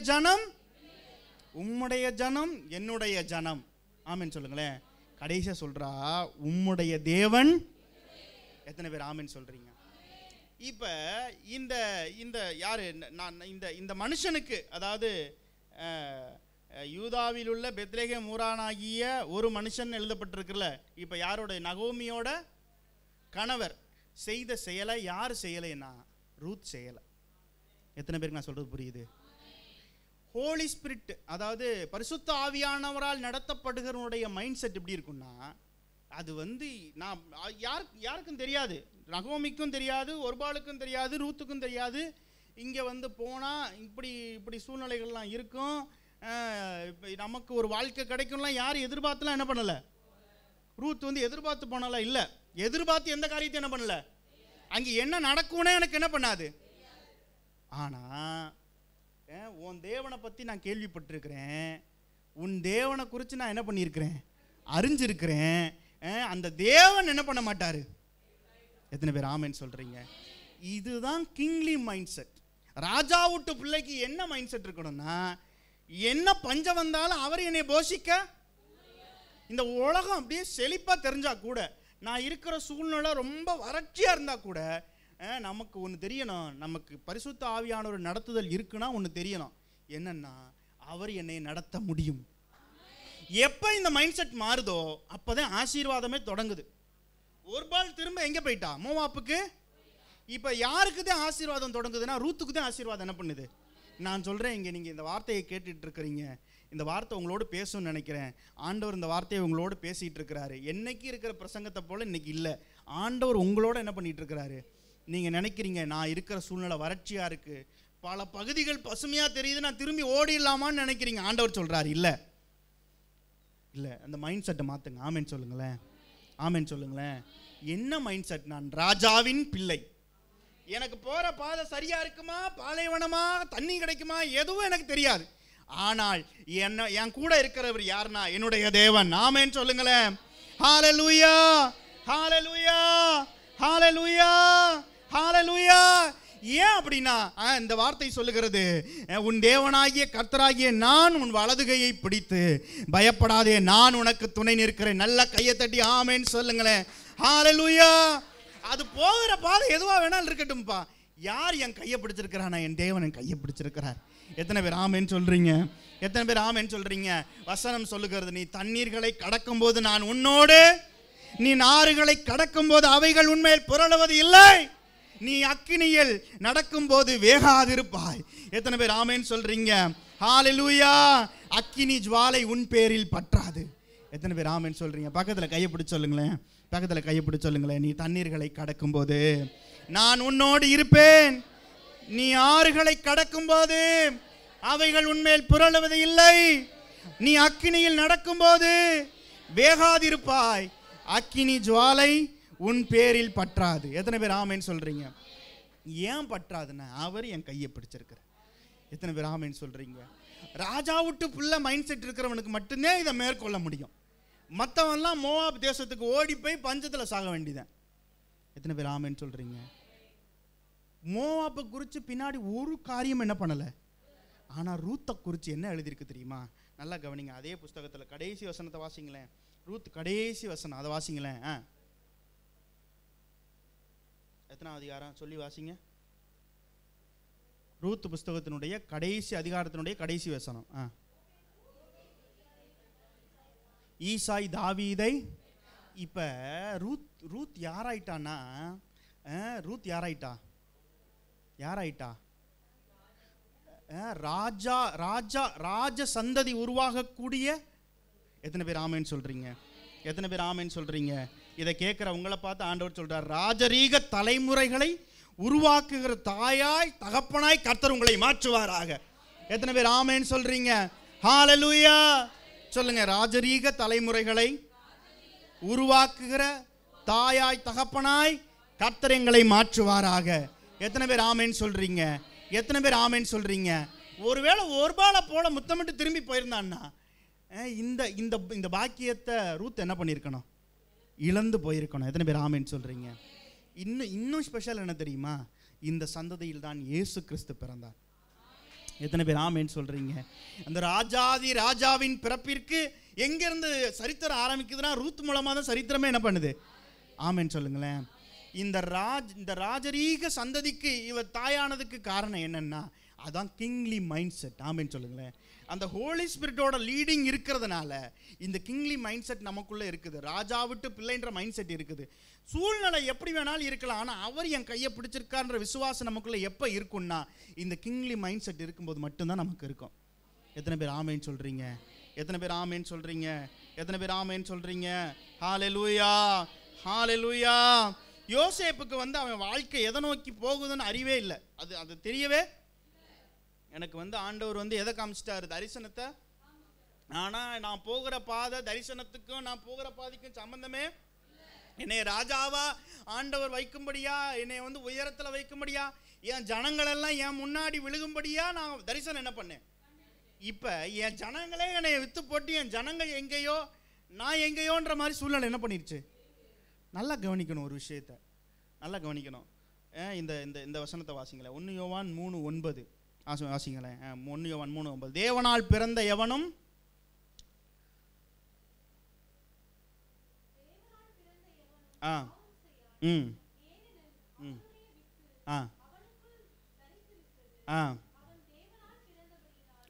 ஜனம் என்னுடைய ஜனம். ஆமென் சொல்லுங்களேன். கடைசியாக சொல்கிறா, உம்முடைய தேவன். எத்தனை பேர் ஆமென் சொல்கிறீங்க? இப்போ இந்த இந்த யார் நான் இந்த மனுஷனுக்கு, அதாவது யூதாவில் உள்ள பெத்லெகேம் ஊரானாகிய ஒரு மனுஷன் எழுதப்பட்டிருக்குல்ல. இப்போ யாரோட? நகோமியோட கணவர் செய்த செயலை யார் செய்யலைன்னா ரூத் செய்யலை. எத்தனை பேருக்கு நான் சொல்கிறது புரியுது? ஹோலி ஸ்பிரிட், அதாவது பரிசுத்த ஆவியானவரால் நடத்தப்படுகிறவனுடைய மைண்ட் செட் எப்படி இருக்குன்னா, அது வந்து நான் யாருக்கும் தெரியாது. நகோமிக்கும் தெரியாது, ஒருபாளுக்கும் தெரியாது, ரூத்துக்கும் தெரியாது. இங்கே வந்து போனால் இப்படி சூழ்நிலைகள்லாம் இருக்கும், நமக்கு ஒரு வாழ்க்கை கிடைக்கும்லாம் யாரும் எதிர்பார்த்துலாம் என்ன பண்ணலை. ரூத் வந்து எதிர்பார்த்து போனாலாம் இல்லை. எதிர்பார்த்து எந்த காரியத்தையும் என்ன பண்ணல. அங்கே என்ன நடக்கும்னே எனக்கு என்ன பண்ணாது. ஆனால் உன் தேவனை பற்றி நான் கேள்விப்பட்டிருக்கிறேன், உன் தேவனை குறித்து நான் என்ன பண்ணியிருக்கிறேன், அறிஞ்சிருக்கிறேன். அந்த தேவன் என்ன பண்ண மாட்டார். எத்தனை பேர் ஆமென் சொல்கிறீங்க? இதுதான் கிங்லி மைண்ட் செட். ராஜா விட்டு பிள்ளைக்கு என்ன மைண்ட் செட் இருக்கணும்னா, என்ன பஞ்சம் வந்தாலும் அவர் என்னை போஷிக்க, இந்த உலகம் அப்படியே செழிப்பாக தெரிஞ்சா கூட, நான் இருக்கிற சூழ்நிலை ரொம்ப வறட்சியாக இருந்தால் கூட, நமக்கு ஒன்று தெரியணும், நமக்கு பரிசுத்த ஆவியான ஒரு நடத்துதல் இருக்குன்னா ஒன்று தெரியணும். என்னன்னா, அவர் என்னை நடத்த முடியும். எப்போ இந்த மைண்ட் செட் மாறுதோ அப்போதான் ஆசீர்வாதமே தொடங்குது. ஒரு பால் திரும்ப எங்கே போயிட்டா? மோவாப்புக்கு. இப்போ யாருக்கு தான் ஆசீர்வாதம் தொடங்குதுன்னா ரூத்துக்கு தான் ஆசீர்வாதம் என்ன பண்ணுது. நான் சொல்கிறேன், இங்கே நீங்கள் இந்த வார்த்தையை கேட்டுட்டு இருக்கிறீங்க, இந்த வார்த்தை உங்களோடு பேசணும்னு நினைக்கிறேன். ஆண்டவர் இந்த வார்த்தையை உங்களோடு பேசிகிட்டு இருக்கிறாரு. என்னைக்கு இருக்கிற பிரசங்கத்தை போல் இன்னைக்கு இல்லை. ஆண்டவர் உங்களோட என்ன பண்ணிகிட்டு இருக்கிறாரு. நீங்கள் நினைக்கிறீங்க நான் இருக்கிற சூழ்நிலை வறட்சியாக இருக்குது, பல பகுதிகள் பசுமையாக தெரியுது, நான் திரும்பி ஓடிடலாமான்னு நினைக்கிறீங்க. ஆண்டவர் சொல்கிறாரு இல்லை இல்லை, அந்த மைண்ட் செட்டை மாற்றுங்க. ஆமென் சொல்லுங்களேன். ஆமென் சொல்லுங்களேன். என்ன மைண்ட் செட்? நான் ராஜாவின் பிள்ளை, எனக்கு போகிற பாதை சரியாக இருக்குமா, பாலைவனமா, தண்ணி கிடைக்குமா, எதுவும் எனக்கு தெரியாது. ஆனால் என் கூட இருக்கிறவர் யாருன்னா என்னுடைய தேவன். ஆமென் சொல்லுங்களேன். ஹல்லேலூயா, ஹல்லேலூயா, ஹல்லேலூயா, ஹல்லேலூயா. ஏன் அப்படின்னா இந்த வார்த்தை சொல்லுகிறது, உன் தேவனாகிய கர்த்தராகிய நான் உன் வலதுகையை பிடித்து பயப்படாதே, நான் உனக்கு துணை நிற்கிறேன். நல்ல கையை தட்டி ஆமென் சொல்லுங்களேன். ஹல்லேலூயா. அது போகிற பாதை எதுவா வேணாலும் இருக்கட்டும்பா, யார் என் கையை பிடிச்சிருக்கிறானா? என் தேவன் என் கையை பிடிச்சிருக்கிறார். எத்தனை பேர் ஆமென் சொல்றீங்க? எத்தனை பேர் ஆமென் சொல்றீங்க? வசனம் சொல்லுகிறது, நீ தண்ணீர்களை கடக்கும் போது நான் உன்னோடு, நீ ஆறுகளை கடக்கும் போது அவைகள் உன்மேல் புரளுவது இல்லை, நீ அக்கினியில் நடக்கும் போது வேகாதிருப்பாய். எத்தனை பேர் ஆமென் சொல்றீங்க? ஹல்லேலூயா. அக்கினி ஜுவாலை உன் பேரில் பற்றாது. எத்தனை பேர் ஆமென் சொல்றீங்க? பக்கத்தில் கையை பிடிச்சு சொல்லுங்களேன். பக்கத்தில் கையை பிடிச்சு சொல்லுங்களேன். நீ தண்ணீர்களை கடக்கும் போது நான் உன்னோடு இருப்பேன், நீ ஆறுகளை கடக்கும் போது அவைகள் உன்மேல் புரளுவது இல்லை, நீ அக்கினியில் நடக்கும் போது வேகாதிருப்பாய், அக்கினி ஜுவாலை உன் பேரில் பற்றாது. எத்தனை பேர் ஆமென் சொல்றீங்க? ஏன் பற்றாதுன்னா அவர் என் கையை பிடிச்சிருக்கிற. எத்தனை பேர் ஆமென் சொல்றீங்க? ராஜா விட்டு புள்ள மைண்ட் செட் இருக்கிறவனுக்கு மட்டும்தான் இதை மேற்கொள்ள முடியும். மற்றவன்லாம் மோவாப் தேசத்துக்கு ஓடி போய் பஞ்சத்தில் சாக வேண்டியதான். எத்தனை பேர் ஆமென் சொல்றீங்க? மோவாப்பை குறித்து பின்னாடி ஒரு காரியம் என்ன பண்ணலை. ஆனால் ரூத்தை குறித்து என்ன எழுதியிருக்கு தெரியுமா? நல்லா கவனிங்க. அதே புஸ்தகத்தில் கடைசி வசனத்தை வாசிங்களேன். ரூத் கடைசி வசனம், அதை வாசிங்களேன். எத்தனாவது அதிகாரம் சொல்லி வாசிங்க. ரூத் புஸ்தகத்தினுடைய கடைசி அதிகாரத்தினுடைய கடைசி வசனம். ஈசாய் தாவீதை. இப்போ ரூத் யாராயிட்டான்னா, ரூத் யாராயிட்டா? ராஜ சந்ததி உருவாகக்கூடிய. எத்தனை பேர் ஆமென் சொல்றீங்க? எத்தனை பேர் ஆமென் சொல்றீங்க? இதை கேட்குற உங்களை பார்த்து ஆண்டவர் சொல்றார், ராஜரீக தலைமுறைகளை உருவாக்குகிற தாயாய் தகப்பனாய் கர்த்தர் உங்களை மாற்றுவாராக. எத்தனை பேர் ஆமென் சொல்றீங்க? ஹalleluya சொல்லுங்க. ராஜரீக தலைமுறைகளை உருவாக்குகிற தாயாய் தகப்பனாய் கர்த்தர் எங்களை மாற்றுவாராக. எத்தனை பேர் ஆமென் சொல்றீங்க? எத்தனை பேர் ஆமென் சொல்றீங்க? ஒருவேளை ஒருபாலை போல முத்தமிட்டு திரும்பி போயிருந்தான்னா இந்த இந்த இந்த பாக்கியத்தை ரூத் என்ன பண்ணியிருக்கணும்? இழந்து போயிருக்கணும். எத்தனை பேர் ஆமென் சொல்றீங்க? இன்னும் ஸ்பெஷல் என்ன தெரியுமா? இந்த சந்ததியில் தான் இயேசு கிறிஸ்து பிறந்தார். எத்தனை பேர் ஆமென் சொல்றீங்க? அந்த ராஜாதி ராஜாவின் பிறப்பிற்கு எங்கிருந்து சரித்திரம் ஆரம்பிக்குதுன்னா ரூத் மூலமாக தான் சரித்திரமே என்ன பண்ணுது? ஆமென் சொல்லுங்களேன். இந்த ராஜரீக சந்ததிக்கு இவர் தாயானதுக்கு காரணம் என்னன்னா அதான் கிங்லி மைண்ட் செட். ஆமென் சொல்லுங்களேன். அந்த ஹோலி ஸ்பிரிட்டோட லீடிங் இருக்கிறதுனால இந்த கிங்லி மைண்ட் செட் நமக்குள்ளே இருக்குது. ராஜா விட்டு பிள்ளைன்ற மைண்ட் செட் இருக்குது. சூழ்நிலை எப்படி வேணாலும் இருக்கலாம், ஆனால் அவர் என் கையை பிடிச்சிருக்காருன்ற விசுவாசம் நமக்குள்ளே எப்போ இருக்குன்னா இந்த கிங்லி மைண்ட் செட் இருக்கும்போது மட்டும்தான் நமக்கு இருக்கும். எத்தனை பேர் ஆமென் சொல்கிறீங்க? எத்தனை பேர் ஆமென் சொல்கிறீங்க? எத்தனை பேர் ஆமென் சொல்கிறீங்க? ஹalleluya ஹalleluya. யோசேப்புக்கு அவன் வாழ்க்கை எதை நோக்கி போகுதுன்னு அறிவே இல்லை. அது தெரியவே எனக்கு ஆண்டவர் எதை காமிச்சிட்டாரு? தரிசனத்தை. ஆனால் நான் போகிற பாதை தரிசனத்துக்கும் நான் போகிற பாதைக்கும் சம்பந்தமே. என்னை ராஜாவா ஆண்டவர் வைக்கும்படியா, என்னை உயரத்தில் வைக்கும்படியா, என் ஜனங்களெல்லாம் என் முன்னாடி விழுகும்படியா நான் தரிசனம் என்ன பண்ணேன். இப்போ என் ஜனங்களே என்னை வித்து போட்டு என் ஜனங்கள் எங்கேயோ நான் எங்கேயோன்ற மாதிரி சூழ்நிலை என்ன பண்ணிருச்சு. நல்லா கவனிக்கணும், ஒரு விஷயத்தை நல்லா கவனிக்கணும். இந்த இந்த வசனத்தை வாசிங்களேன். 1 யோவான் 3:9 வாசிங்களேன். 1 யோவான் 3:9. தேவனால் பிறந்த எவனும்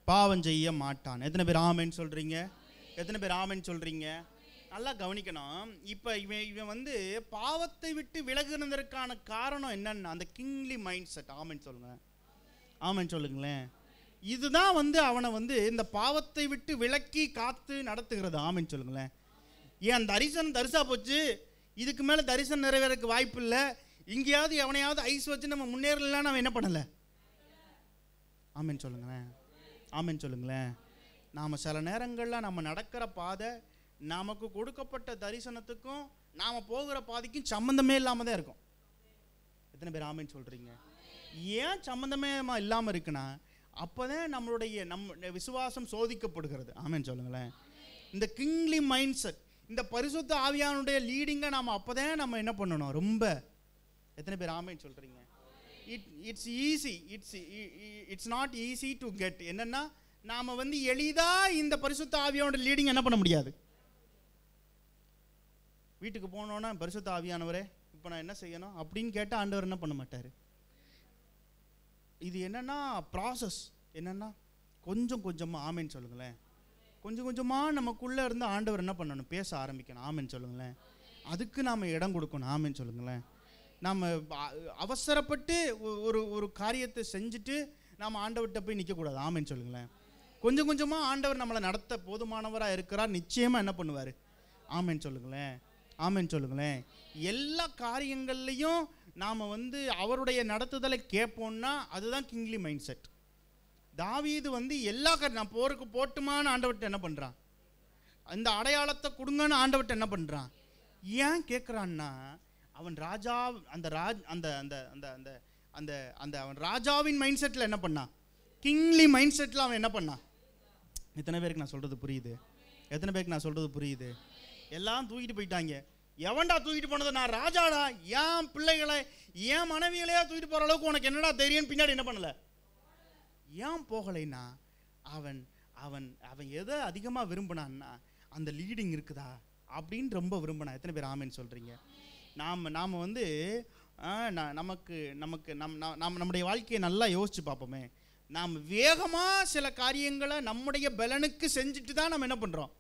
பாவம் செய்ய மாட்டான். எத்தனை பேர் ஆமென் சொல்றீங்க? எத்தனை பேர் ஆமென் சொல்றீங்க? நல்லா கவனிக்கணும். இப்போ இவன் பாவத்தை விட்டு விலகுனதற்கான காரணம் என்னன்னா அந்த கிங்லி மைண்ட் செட். ஆமென் சொல்லுங்க. ஆமென் சொல்லுங்களேன். இதுதான் அவனை இந்த பாவத்தை விட்டு விலக்கி காத்து நடத்துகிறது. ஆமென் சொல்லுங்களேன். ஏன் தரிசனம் தரிசா போச்சு, இதுக்கு மேலே தரிசனம் நிறைவேறக்கு வாய்ப்பு இல்லை, இங்கேயாவது எவனையாவது ஐஸ் வச்சு நம்ம முன்னேறலான்னு அவன் என்ன பண்ணலை. ஆமென் சொல்லுங்களேன். ஆமென் சொல்லுங்களேன். நாம் சில நேரங்களில் நம்ம நடக்கிற பாதை நமக்கு கொடுக்கப்பட்ட தரிசனத்துக்கும் நாம் போகிற பாதைக்கும் சம்மந்தமே இல்லாமல் தான் இருக்கும். எத்தனை பேர் ஆமென் சொல்கிறீங்க? ஏன் சம்மந்தமே இல்லாமல் இருக்குன்னா அப்போ தான் நம்ம விசுவாசம் சோதிக்கப்படுகிறது. ஆமென் சொல்லுங்களேன். இந்த கிங்லி மைண்ட் செட், இந்த பரிசுத்த ஆவியானுடைய லீடிங்கை நாம் அப்போ தான் நம்ம என்ன பண்ணணும் ரொம்ப. எத்தனை பேர் ஆமென் சொல்கிறீங்க? It's easy, it's not easy to get. என்னென்னா நாம் எளிதாக இந்த பரிசுத்த ஆவியானோட லீடிங் என்ன பண்ண முடியாது. வீட்டுக்கு போனோன்னா பரிசுத்த ஆவியானவரே இப்போ நான் என்ன செய்யணும் அப்படின்னு கேட்டால் ஆண்டவர் என்ன பண்ண மாட்டார். இது என்னென்னா ப்ராசஸ். என்னென்னா கொஞ்சம் கொஞ்சமாக. ஆமென் சொல்லுங்களேன். கொஞ்சம் கொஞ்சமாக நமக்குள்ளே இருந்து ஆண்டவர் என்ன பண்ணணும்? பேச ஆரம்பிக்கணும். ஆமென் சொல்லுங்களேன். அதுக்கு நாம் இடம் கொடுக்கணும். ஆமென் சொல்லுங்களேன். நாம் அவசரப்பட்டு ஒரு காரியத்தை செஞ்சுட்டு நாம் ஆண்டவர்கிட்ட போய் நிற்கக்கூடாது. ஆமென் சொல்லுங்களேன். கொஞ்சம் கொஞ்சமாக ஆண்டவர் நம்மளை நடத்த போதுமானவராக இருக்கிறார். நிச்சயமாக என்ன பண்ணுவார்? ஆமென் சொல்லுங்களேன். ஆமென் சொல்லுங்களேன். எல்லா காரியங்கள்லையும் நாம் அவருடைய நடத்துதலை கேட்போம்னா அதுதான் கிங்லி மைண்ட் செட். தாவீது எல்லா நான் போருக்கு போட்டுமான்னு ஆண்டவர்கிட்ட என்ன பண்ணுறான்? அந்த அடையாளத்தை கொடுங்கன்னு ஆண்டவர்கிட்ட என்ன பண்ணுறான்? ஏன் கேட்குறான்னா அவன் ராஜா அந்த அவன் ராஜாவின் மைண்ட் செட்டில் என்ன பண்ணான்? கிங்லி மைண்ட் செட்டில் அவன் என்ன பண்ணான்? எத்தனை பேருக்கு நான் சொல்கிறது புரியுது? எத்தனை பேருக்கு நான் சொல்கிறது புரியுது? எல்லாம் தூக்கிட்டு போயிட்டாங்க. எவன்டா தூக்கிட்டு போனது? நான் ராஜாடா. ஏன் பிள்ளைகளை ஏன் மனைவிகளையா தூக்கிட்டு போகிற அளவுக்கு உனக்கு என்னடா தெரியும்? பின்னாடி என்ன பண்ணலை? ஏன் போகலைன்னா அவன் அவன் அவன் எதை அதிகமாக விரும்பினான்னா அந்த லீடிங் இருக்குதா அப்படின்னு ரொம்ப விரும்பினான். எத்தனை பேர் ஆமென் சொல்கிறீங்க? நாம் நமக்கு நம்முடைய வாழ்க்கையை நல்லா யோசித்து பார்ப்போமே. நாம் வேகமாக சில காரியங்களை நம்முடைய பலனுக்கு செஞ்சுட்டு தான் நம்ம என்ன பண்ணுறோம்?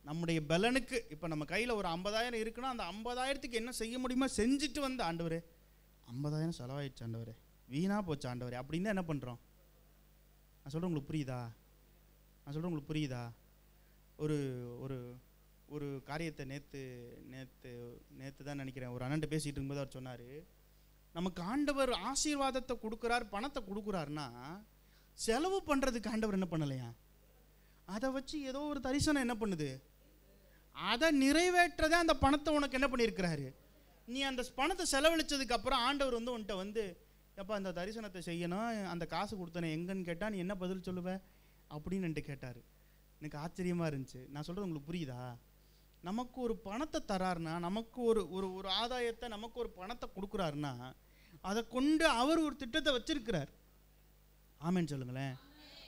நம்முடைய பலனுக்கு. இப்போ நம்ம கையில் ஒரு 50,000 இருக்குன்னா அந்த 50,000க்கு என்ன செய்ய முடியுமோ செஞ்சுட்டு ஆண்டவரே 50,000 செலவாயிடுச்சு ஆண்டவரே, வீணாக போச்சு ஆண்டவரே அப்படின்னு தான் என்ன பண்ணுறோம்? நான் சொல்கிறேன் உங்களுக்கு புரியுதா? உங்களுக்கு புரியுதா? ஒரு ஒரு ஒரு காரியத்தை நேற்று தான் நினைக்கிறேன் ஒரு அண்ணன்ட்ட பேசிகிட்டு இருக்கும்போது அவர் சொன்னார், நமக்கு ஆண்டவர் ஆசீர்வாதத்தை கொடுக்குறார், பணத்தை கொடுக்குறாருன்னா செலவு பண்ணுறதுக்கு ஆண்டவர் என்ன பண்ணலையா? அதை வச்சு ஏதோ ஒரு தரிசனம் என்ன பண்ணுது, அதை நிறைவேற்றதே அந்த பணத்தை உனக்கு என்ன பண்ணியிருக்கிறாரு. நீ அந்த பணத்தை செலவழிச்சதுக்கு அப்புறம் ஆண்டவர் வந்து உன்கிட்ட வந்து, எப்போ அந்த தரிசனத்தை செய்யணும், அந்த காசு கொடுத்தனே எங்கன்னு கேட்டால் நீ என்ன பதில் சொல்லுவ அப்படின்னு என்கிட்ட கேட்டார். எனக்கு ஆச்சரியமாக இருந்துச்சு. நான் சொல்கிறது உங்களுக்கு புரியுதா? நமக்கு ஒரு பணத்தை தராருன்னா, நமக்கு ஒரு ஒரு ஒரு ஆதாயத்தை, நமக்கு ஒரு பணத்தை கொடுக்குறாருன்னா, அதை கொண்டு அவர் ஒரு திட்டத்தை வச்சிருக்கிறார். ஆமென் சொல்லுங்களேன்,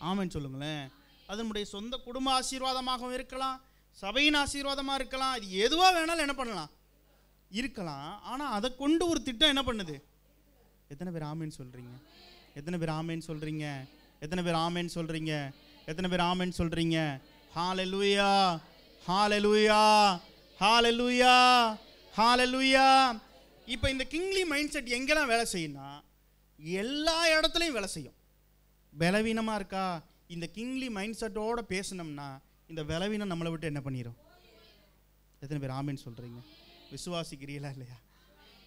ஆமென் சொல்லுங்களேன். அது நம்முடைய சொந்த குடும்ப ஆசீர்வாதமாகவும் இருக்கலாம், சபையின் ஆசீர்வாதமாக இருக்கலாம், இது எதுவாக வேணாலும் என்ன பண்ணலாம், இருக்கலாம். ஆனால் அதை கொண்டு ஒரு திட்டம் என்ன பண்ணுது. எத்தனை பேர் ஆமேன் சொல்கிறீங்க? எத்தனை பேர் ஆமேன் சொல்கிறீங்க? எத்தனை பேர் ஆமேன் சொல்கிறீங்க? எத்தனை பேர் ஆமேன் சொல்கிறீங்க? ஹல்லேலூயா, ஹல்லேலூயா, ஹல்லேலூயா, ஹல்லேலூயா. இப்போ இந்த கிங்லி மைண்ட் செட் எங்கெல்லாம் வேலை செய்யும்னா, எல்லா இடத்துலையும் வேலை செய்யும். பலவீனமாக இருக்கா, இந்த கிங்லி மைண்ட் செட்டோடு பேசினோம்னா இந்த பலவீனம் நம்மளை விட்டு என்ன பண்ணிடும். எத்தனை பேர் ஆமேன் சொல்கிறீங்க? விசுவாசிக்கிறீங்களா இல்லையா?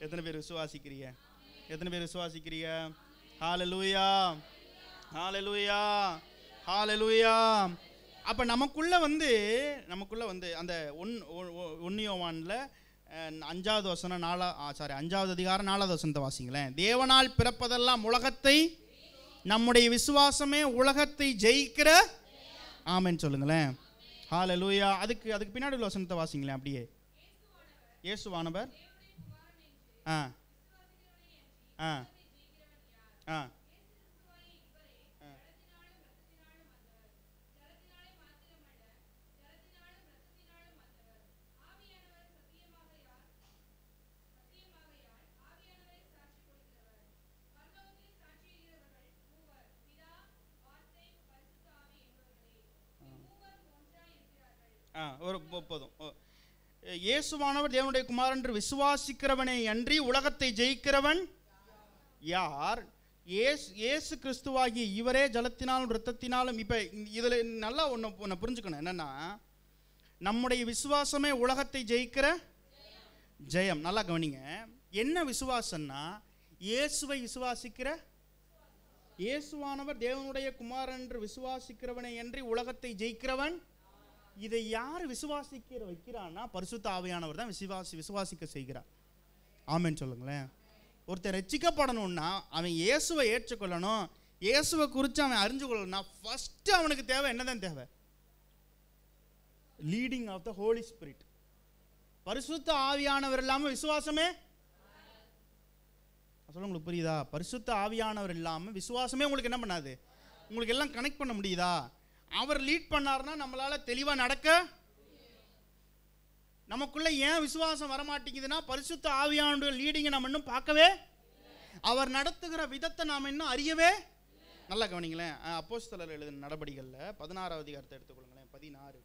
எத்தனை பேர் விசுவாசிக்கிறீங்க? எத்தனை பேர் விசுவாசிக்கிறீங்க? ஹல்லேலூயா, ஹல்லேலூயா, ஹல்லேலூயா. அப்போ நமக்குள்ளே வந்து அந்த 1 யோவானில் 5வது வசனம் 5வது அதிகாரம் 4வது வசனத்தை வாசிங்களேன். தேவனால் பிறப்பதெல்லாம் உலகத்தை, நம்முடைய விசுவாசமே உலகத்தை ஜெயிக்கிற. ஆமென் சொல்லுங்களேன். ஹல்லேலூயா. அதுக்கு பின்னாடி உள்ள வசனத்தை வாசிங்களேன் அப்படியே. இயேசுவானவர் ஆ ஆ ஆ ஒரு போதும். இயேசுவானவர் தேவனுடைய குமாரன் என்று விசுவாசிக்கிறவனே அன்றி உலகத்தை ஜெயிக்கிறவன் யார்? இயேசு கிறிஸ்துவாகிய இவரே ஜலத்தினாலும் இரத்தத்தினாலும். இப்போ இதில் நல்லா ஒன்று புரிஞ்சுக்கணும். என்னென்னா, நம்முடைய விசுவாசமே உலகத்தை ஜெயிக்கிற ஜெயம். நல்லா கவனிங்க. என்ன விசுவாசம்னா, இயேசுவை விசுவாசிக்கிற, இயேசுவானவர் தேவனுடைய குமாரன் என்று விசுவாசிக்கிறவனை அன்றி உலகத்தை ஜெயிக்கிறவன். இதை யார் விசுவாசிக்கிற வைக்கிறான்னா, பரிசுத்த ஆவியானவர் தான் விசுவாசிக்க செய்கிறார். ஆமென் சொல்லுங்களேன். ஒருத்தர் ரட்சிக்கப்படணும்னா அவன் இயேசுவை ஏற்றுக்கொள்ளணும், இயேசுவை குறித்து அவன் அறிஞ்சு கொள்ளணும்னா ஃபர்ஸ்ட் அவனுக்கு தேவை என்னதான் தேவை? Leading of the holy spirit. பரிசுத்த ஆவியானவர் இல்லாமல் விசுவாசமே, சொல்ல உங்களுக்கு புரியுதா? பரிசுத்த ஆவியானவர் இல்லாமல் விசுவாசமே உங்களுக்கு என்ன பண்ணாது. உங்களுக்கு எல்லாம் கனெக்ட் பண்ண முடியுதா? அவர் லீட் பண்ணார்னா நம்மளால தெளிவாக நடக்க. நமக்குள்ள ஏன் விசுவாசம் வரமாட்டேங்குதுன்னா, பரிசுத்த ஆவியானவருடைய லீடிங்கை நம்ம இன்னும் பார்க்கவே, அவர் நடத்துகிற விதத்தை நாம் இன்னும் அறியவே. நல்லா கவனிங்களேன். அப்போஸ்தலர் எழுதின நடபடிகளில் 16வது அதிகாரத்தை எடுத்துக்கொள்ளுங்களேன். 16.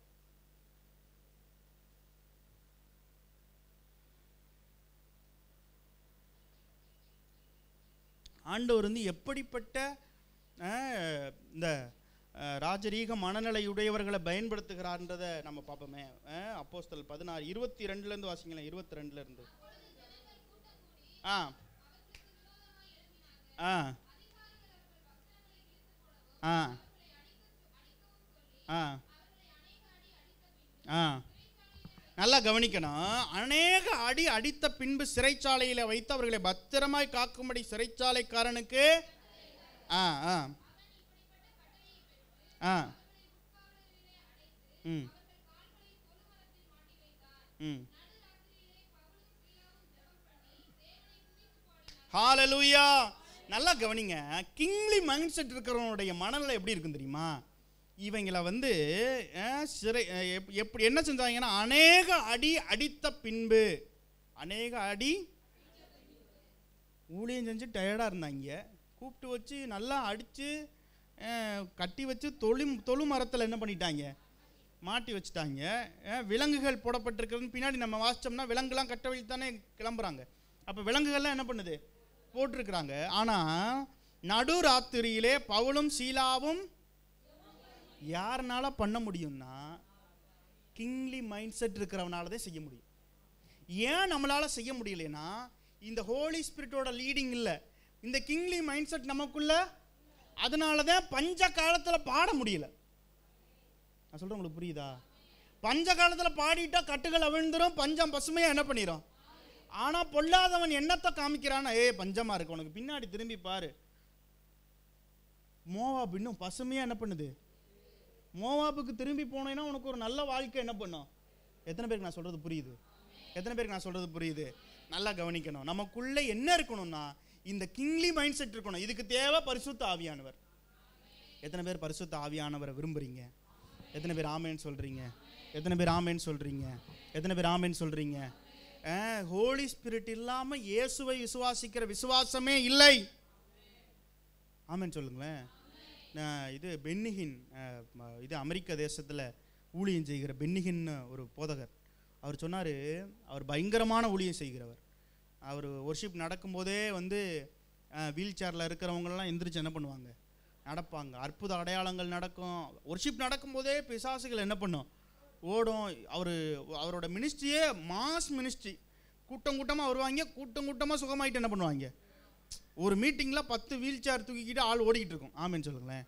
ஆண்டவர் வந்து எப்படிப்பட்ட இந்த ராஜரீக மனநிலையுடையவர்களை பயன்படுத்துகிறார்ன்றதை நம்ம பார்ப்போமே. அப்போஸ்தலர் 16 22 வாசிங்களேன். 22 ஆ ஆ ஆ ஆ ஆ நல்லா கவனிக்கணும். அநேக அடி அடித்த பின்பு சிறைச்சாலையில் வைத்து அவர்களை பத்திரமாய் காக்கும்படி சிறைச்சாலைக்காரனுக்கு ஆ ஆ ஆ ம் ம் ஹல்லேலூயா. நல்லா கவனிங்க. கிங்லி மைண்ட் செட் இருக்கிறவனுடைய மனநிலை எப்படி இருக்கும் தெரியுமா? இவங்களை வந்து சிறை எப்படி என்ன செஞ்சாங்கன்னா, அநேக அடி அடித்த பின்பு, அநேக அடி ஊழியம் செஞ்சு டயர்டாக இருந்தாங்க, கூப்பிட்டு வச்சு நல்லா அடித்து கட்டி வச்சு தொழு மரத்தில் என்ன பண்ணிட்டாங்க, மாட்டி வச்சுட்டாங்க. விலங்குகள் போடப்பட்டிருக்கிறதுன்னு பின்னாடி நம்ம வாசித்தோம்னா விலங்குலாம் கட்ட வழி தானே கிளம்புறாங்க. அப்போ விலங்குகள்லாம் என்ன பண்ணுது, போட்டிருக்கிறாங்க. ஆனால் நடு ராத்திரியிலே பவுலும் சீலாவும் யாருனால பண்ண முடியும்னா, கிங்லி மைண்ட் செட் இருக்கிறவனால தான் செய்ய முடியும். ஏன் நம்மளால செய்ய முடியலன்னா, இந்த ஹோலி ஸ்பிரிட்டோட லீடிங் இல்லை, இந்த கிங்லி மைண்ட் செட் நமக்குள்ள. அதனால தான் பஞ்ச காலத்தில் பாட முடியல. நான் சொல்கிறேன், உங்களுக்கு புரியுதா? பஞ்ச காலத்தில் பாடிட்டா கட்டுகள் அவிழ்ந்துடும், பஞ்சம் பசுமையாக என்ன பண்ணிடும். ஆனால் பொல்லாதவன் என்னத்தை காமிக்கிறான்னா, பஞ்சமாக இருக்கு, உனக்கு பின்னாடி திரும்பி பாரு, மோவாப் இன்னும் பசுமையாக என்ன பண்ணுது. மோவாபுக்கு திரும்பி போனேன்னா உனக்கு ஒரு நல்ல வாழ்க்கை என்ன பண்ணும். எத்தனை பேருக்கு நான் சொல்கிறது புரியுது? எத்தனை பேருக்கு நான் சொல்கிறது புரியுது? நல்லா கவனிக்கணும். நமக்குள்ளே என்ன இருக்கணும்னா இந்த கிங்லி மைண்ட் செட் இருக்கணும். இதுக்கு தேவை பரிசுத்த ஆவியானவர். எத்தனை பேர் பரிசுத்த ஆவியானவரை விரும்புகிறீங்க? எத்தனை பேர் ஆமேன்னு சொல்கிறீங்க? எத்தனை பேர் ஆமேன்னு சொல்கிறீங்க? எத்தனை பேர் ஆமேன்னு சொல்கிறீங்க? ஹோலி ஸ்பிரிட் இல்லாமல் இயேசுவை விசுவாசிக்கிற விசுவாசமே இல்லை. ஆமேன்னு சொல்லுங்களேன். இது பென்னிஹின், இது அமெரிக்க தேசத்தில் ஊழியம் செய்கிற பென்னிஹின்னு ஒரு போதகர். அவர் சொன்னார், அவர் பயங்கரமான ஊழியம் செய்கிறவர். அவர் ஒர்ஷிப் நடக்கும்போதே வந்து வீல் சேரில் இருக்கிறவங்களெல்லாம் எந்திரிச்சு என்ன பண்ணுவாங்க, நடப்பாங்க. அற்புத அடையாளங்கள் நடக்கும். ஒர்ஷிப் நடக்கும்போதே பிசாசுகள் என்ன பண்ணும், ஓடும். அவரோட மினிஸ்ட்ரியே மாஸ் மினிஸ்ட்ரி. கூட்டம் கூட்டமாக வருவாங்க, கூட்டம் கூட்டமாக சுகமாயிட்டு என்ன பண்ணுவாங்க. ஒரு மீட்டிங்கில் 10 வீல் சேர் தூக்கிக்கிட்டு ஆள் ஓடிக்கிட்டு இருக்கும். ஆமேன்னு சொல்லுங்களேன்.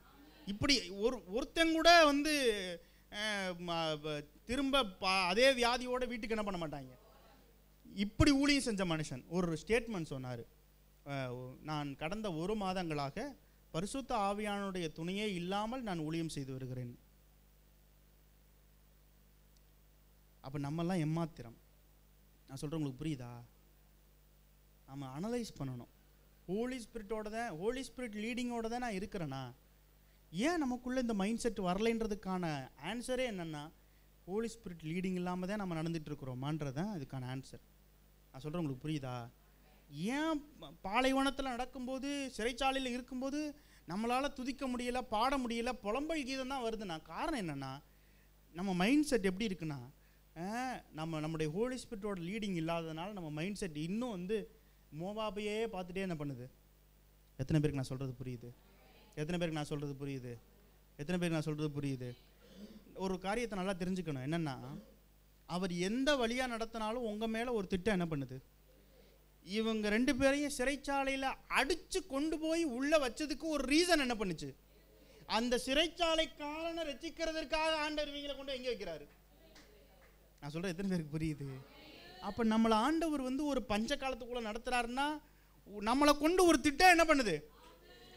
இப்படி ஒருத்தன் கூட வந்து திரும்ப அதே வியாதியோட வீட்டுக்கு என்ன பண்ண மாட்டாங்க. இப்படி ஊழியம் செஞ்ச மனுஷன் ஒரு ஸ்டேட்மெண்ட் சொன்னார், நான் கடந்த 1 மாதங்களாக பரிசுத்த ஆவியானுடைய துணையே இல்லாமல் நான் ஊழியம் செய்து வருகிறேன். அப்போ நம்மெல்லாம் எம்மாத்திரம். நான் சொல்கிறேன், உங்களுக்கு புரியுதா? நம்ம அனலைஸ் பண்ணணும். ஹோலி ஸ்பிரிட் லீடிங்கோட தான் நான் இருக்கிறேன்னா, ஏன் நமக்குள்ளே இந்த மைண்ட் செட் வரலைன்றதுக்கான ஆன்சரே என்னென்னா, ஹோலி ஸ்பிரிட் லீடிங் இல்லாமல் தான் நம்ம நடந்துட்டு இருக்கிறோமான்றதான் இதுக்கான ஆன்சர். நான் சொல்கிறேன், உங்களுக்கு புரியுதா? ஏன் பாலைவனத்தில் நடக்கும்போது, சிறைச்சாலையில் இருக்கும்போது நம்மளால் துதிக்க முடியலை, பாட முடியலை, புலம்பல் கீதம் தான் வருதுன்னா காரணம் என்னென்னா, நம்ம மைண்ட் செட் எப்படி இருக்குன்னா, நம்முடைய ஹோலி ஸ்பிரிட்டோட லீடிங் இல்லாததுனால நம்ம மைண்ட் செட் இன்னும் வந்து மோவாபையே பார்த்துட்டே என்ன பண்ணுது. எத்தனை பேருக்கு நான் சொல்கிறது புரியுது? எத்தனை பேருக்கு நான் சொல்கிறது புரியுது? எத்தனை பேருக்கு நான் சொல்கிறது புரியுது? ஒரு காரியத்தை நல்லா தெரிஞ்சுக்கணும். என்னென்னா, அவர் எந்த வழியாக நடத்தினாலும் உங்கள் மேலே ஒரு திட்டம் என்ன பண்ணுது. இவங்க 2 பேரையும் சிறைச்சாலையில் அடித்து கொண்டு போய் உள்ளே வச்சதுக்கு ஒரு ரீசன் என்ன பண்ணுச்சு. அந்த சிறைச்சாலைக்காரனை ரசிக்கிறதுக்காக ஆண்டவர் இவங்களை கொண்டு எங்கே வைக்கிறாரு. நான் சொல்கிறேன், எத்தனை பேருக்கு புரியுது? அப்போ நம்மளை ஆண்டவர் வந்து ஒரு பஞ்ச காலத்துக்குள்ளே நடத்துகிறாருன்னா நம்மளை கொண்டு ஒரு திட்டம் என்ன பண்ணுது.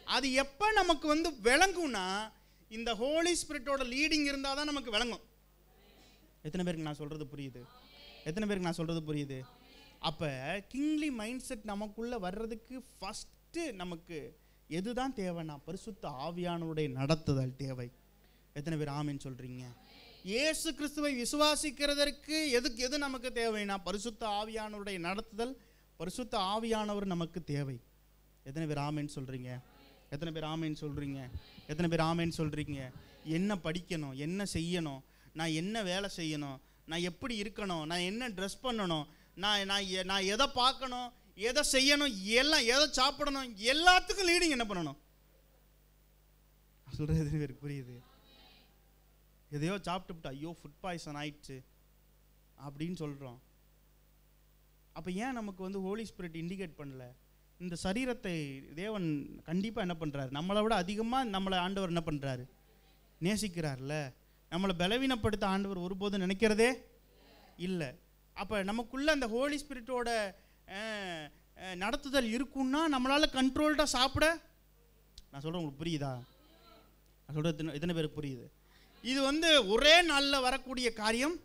அது எப்போ நமக்கு வந்து விளங்கும்னா, இந்த ஹோலி ஸ்பிரிட்டோட லீடிங் இருந்தால் தான் நமக்கு விளங்கும். எத்தனை பேருக்கு நான் சொல்கிறது புரியுது? எத்தனை பேருக்கு நான் சொல்கிறது புரியுது? அப்போ கிங்லி மைண்ட் செட் நமக்குள்ளே வர்றதுக்கு ஃபஸ்ட்டு நமக்கு எது தான் தேவைன்னா, பரிசுத்த ஆவியானவருடைய நடத்துதல் தேவை. எத்தனை பேர் ஆமேன்னு சொல்கிறீங்க? இயேசு கிறிஸ்துவை விசுவாசிக்கிறதற்கு எது நமக்கு தேவைன்னா, பரிசுத்த ஆவியானவருடைய நடத்துதல், பரிசுத்த ஆவியானவர் நமக்கு தேவை. எத்தனை பேர் ஆமேன்னு சொல்கிறீங்க? எத்தனை பேர் ஆமேன்னு சொல்கிறீங்க? எத்தனை பேர் ஆமேன்னு சொல்கிறீங்க? என்ன படிக்கணும், என்ன செய்யணும், நான் என்ன வேலை செய்யணும், நான் எப்படி இருக்கணும், நான் என்ன ட்ரெஸ் பண்ணணும், நான் எதை பார்க்கணும், எதை செய்யணும், எல்லாம் எதை சாப்பிடணும், எல்லாத்துக்கும் லீடிங் என்ன பண்ணணும். சொல்கிறது எத்தனை பேருக்கு புரியுது? எதையோ சாப்பிட்டுவிட்டு ஐயோ ஃபுட் பாய்சன் ஆயிடுச்சு அப்படின்னு சொல்கிறோம். அப்போ ஏன் நமக்கு வந்து ஹோலி ஸ்பிரிட் இண்டிகேட் பண்ணல? இந்த சரீரத்தை தேவன் கண்டிப்பாக என்ன பண்ணுறாரு, நம்மளை விட அதிகமாக நம்மளை ஆண்டவர் என்ன பண்ணுறாரு, நேசிக்கிறார்ல. நம்மளை பலவீனப்படுத்த ஆண்டவர் ஒருபோதும் நினைக்கிறதே இல்லை. அப்போ நமக்குள்ளே அந்த ஹோலி ஸ்பிரிட்டோட நடத்துதல் இருக்குன்னா நம்மளால் கண்ட்ரோல்டாக சாப்பிட. நான் சொல்கிறேன், உங்களுக்கு புரியுதா? நான் சொல்கிறது எத்தனை பேருக்கு புரியுது? இது வந்து ஒரே நாளில் வரக்கூடிய காரியம்.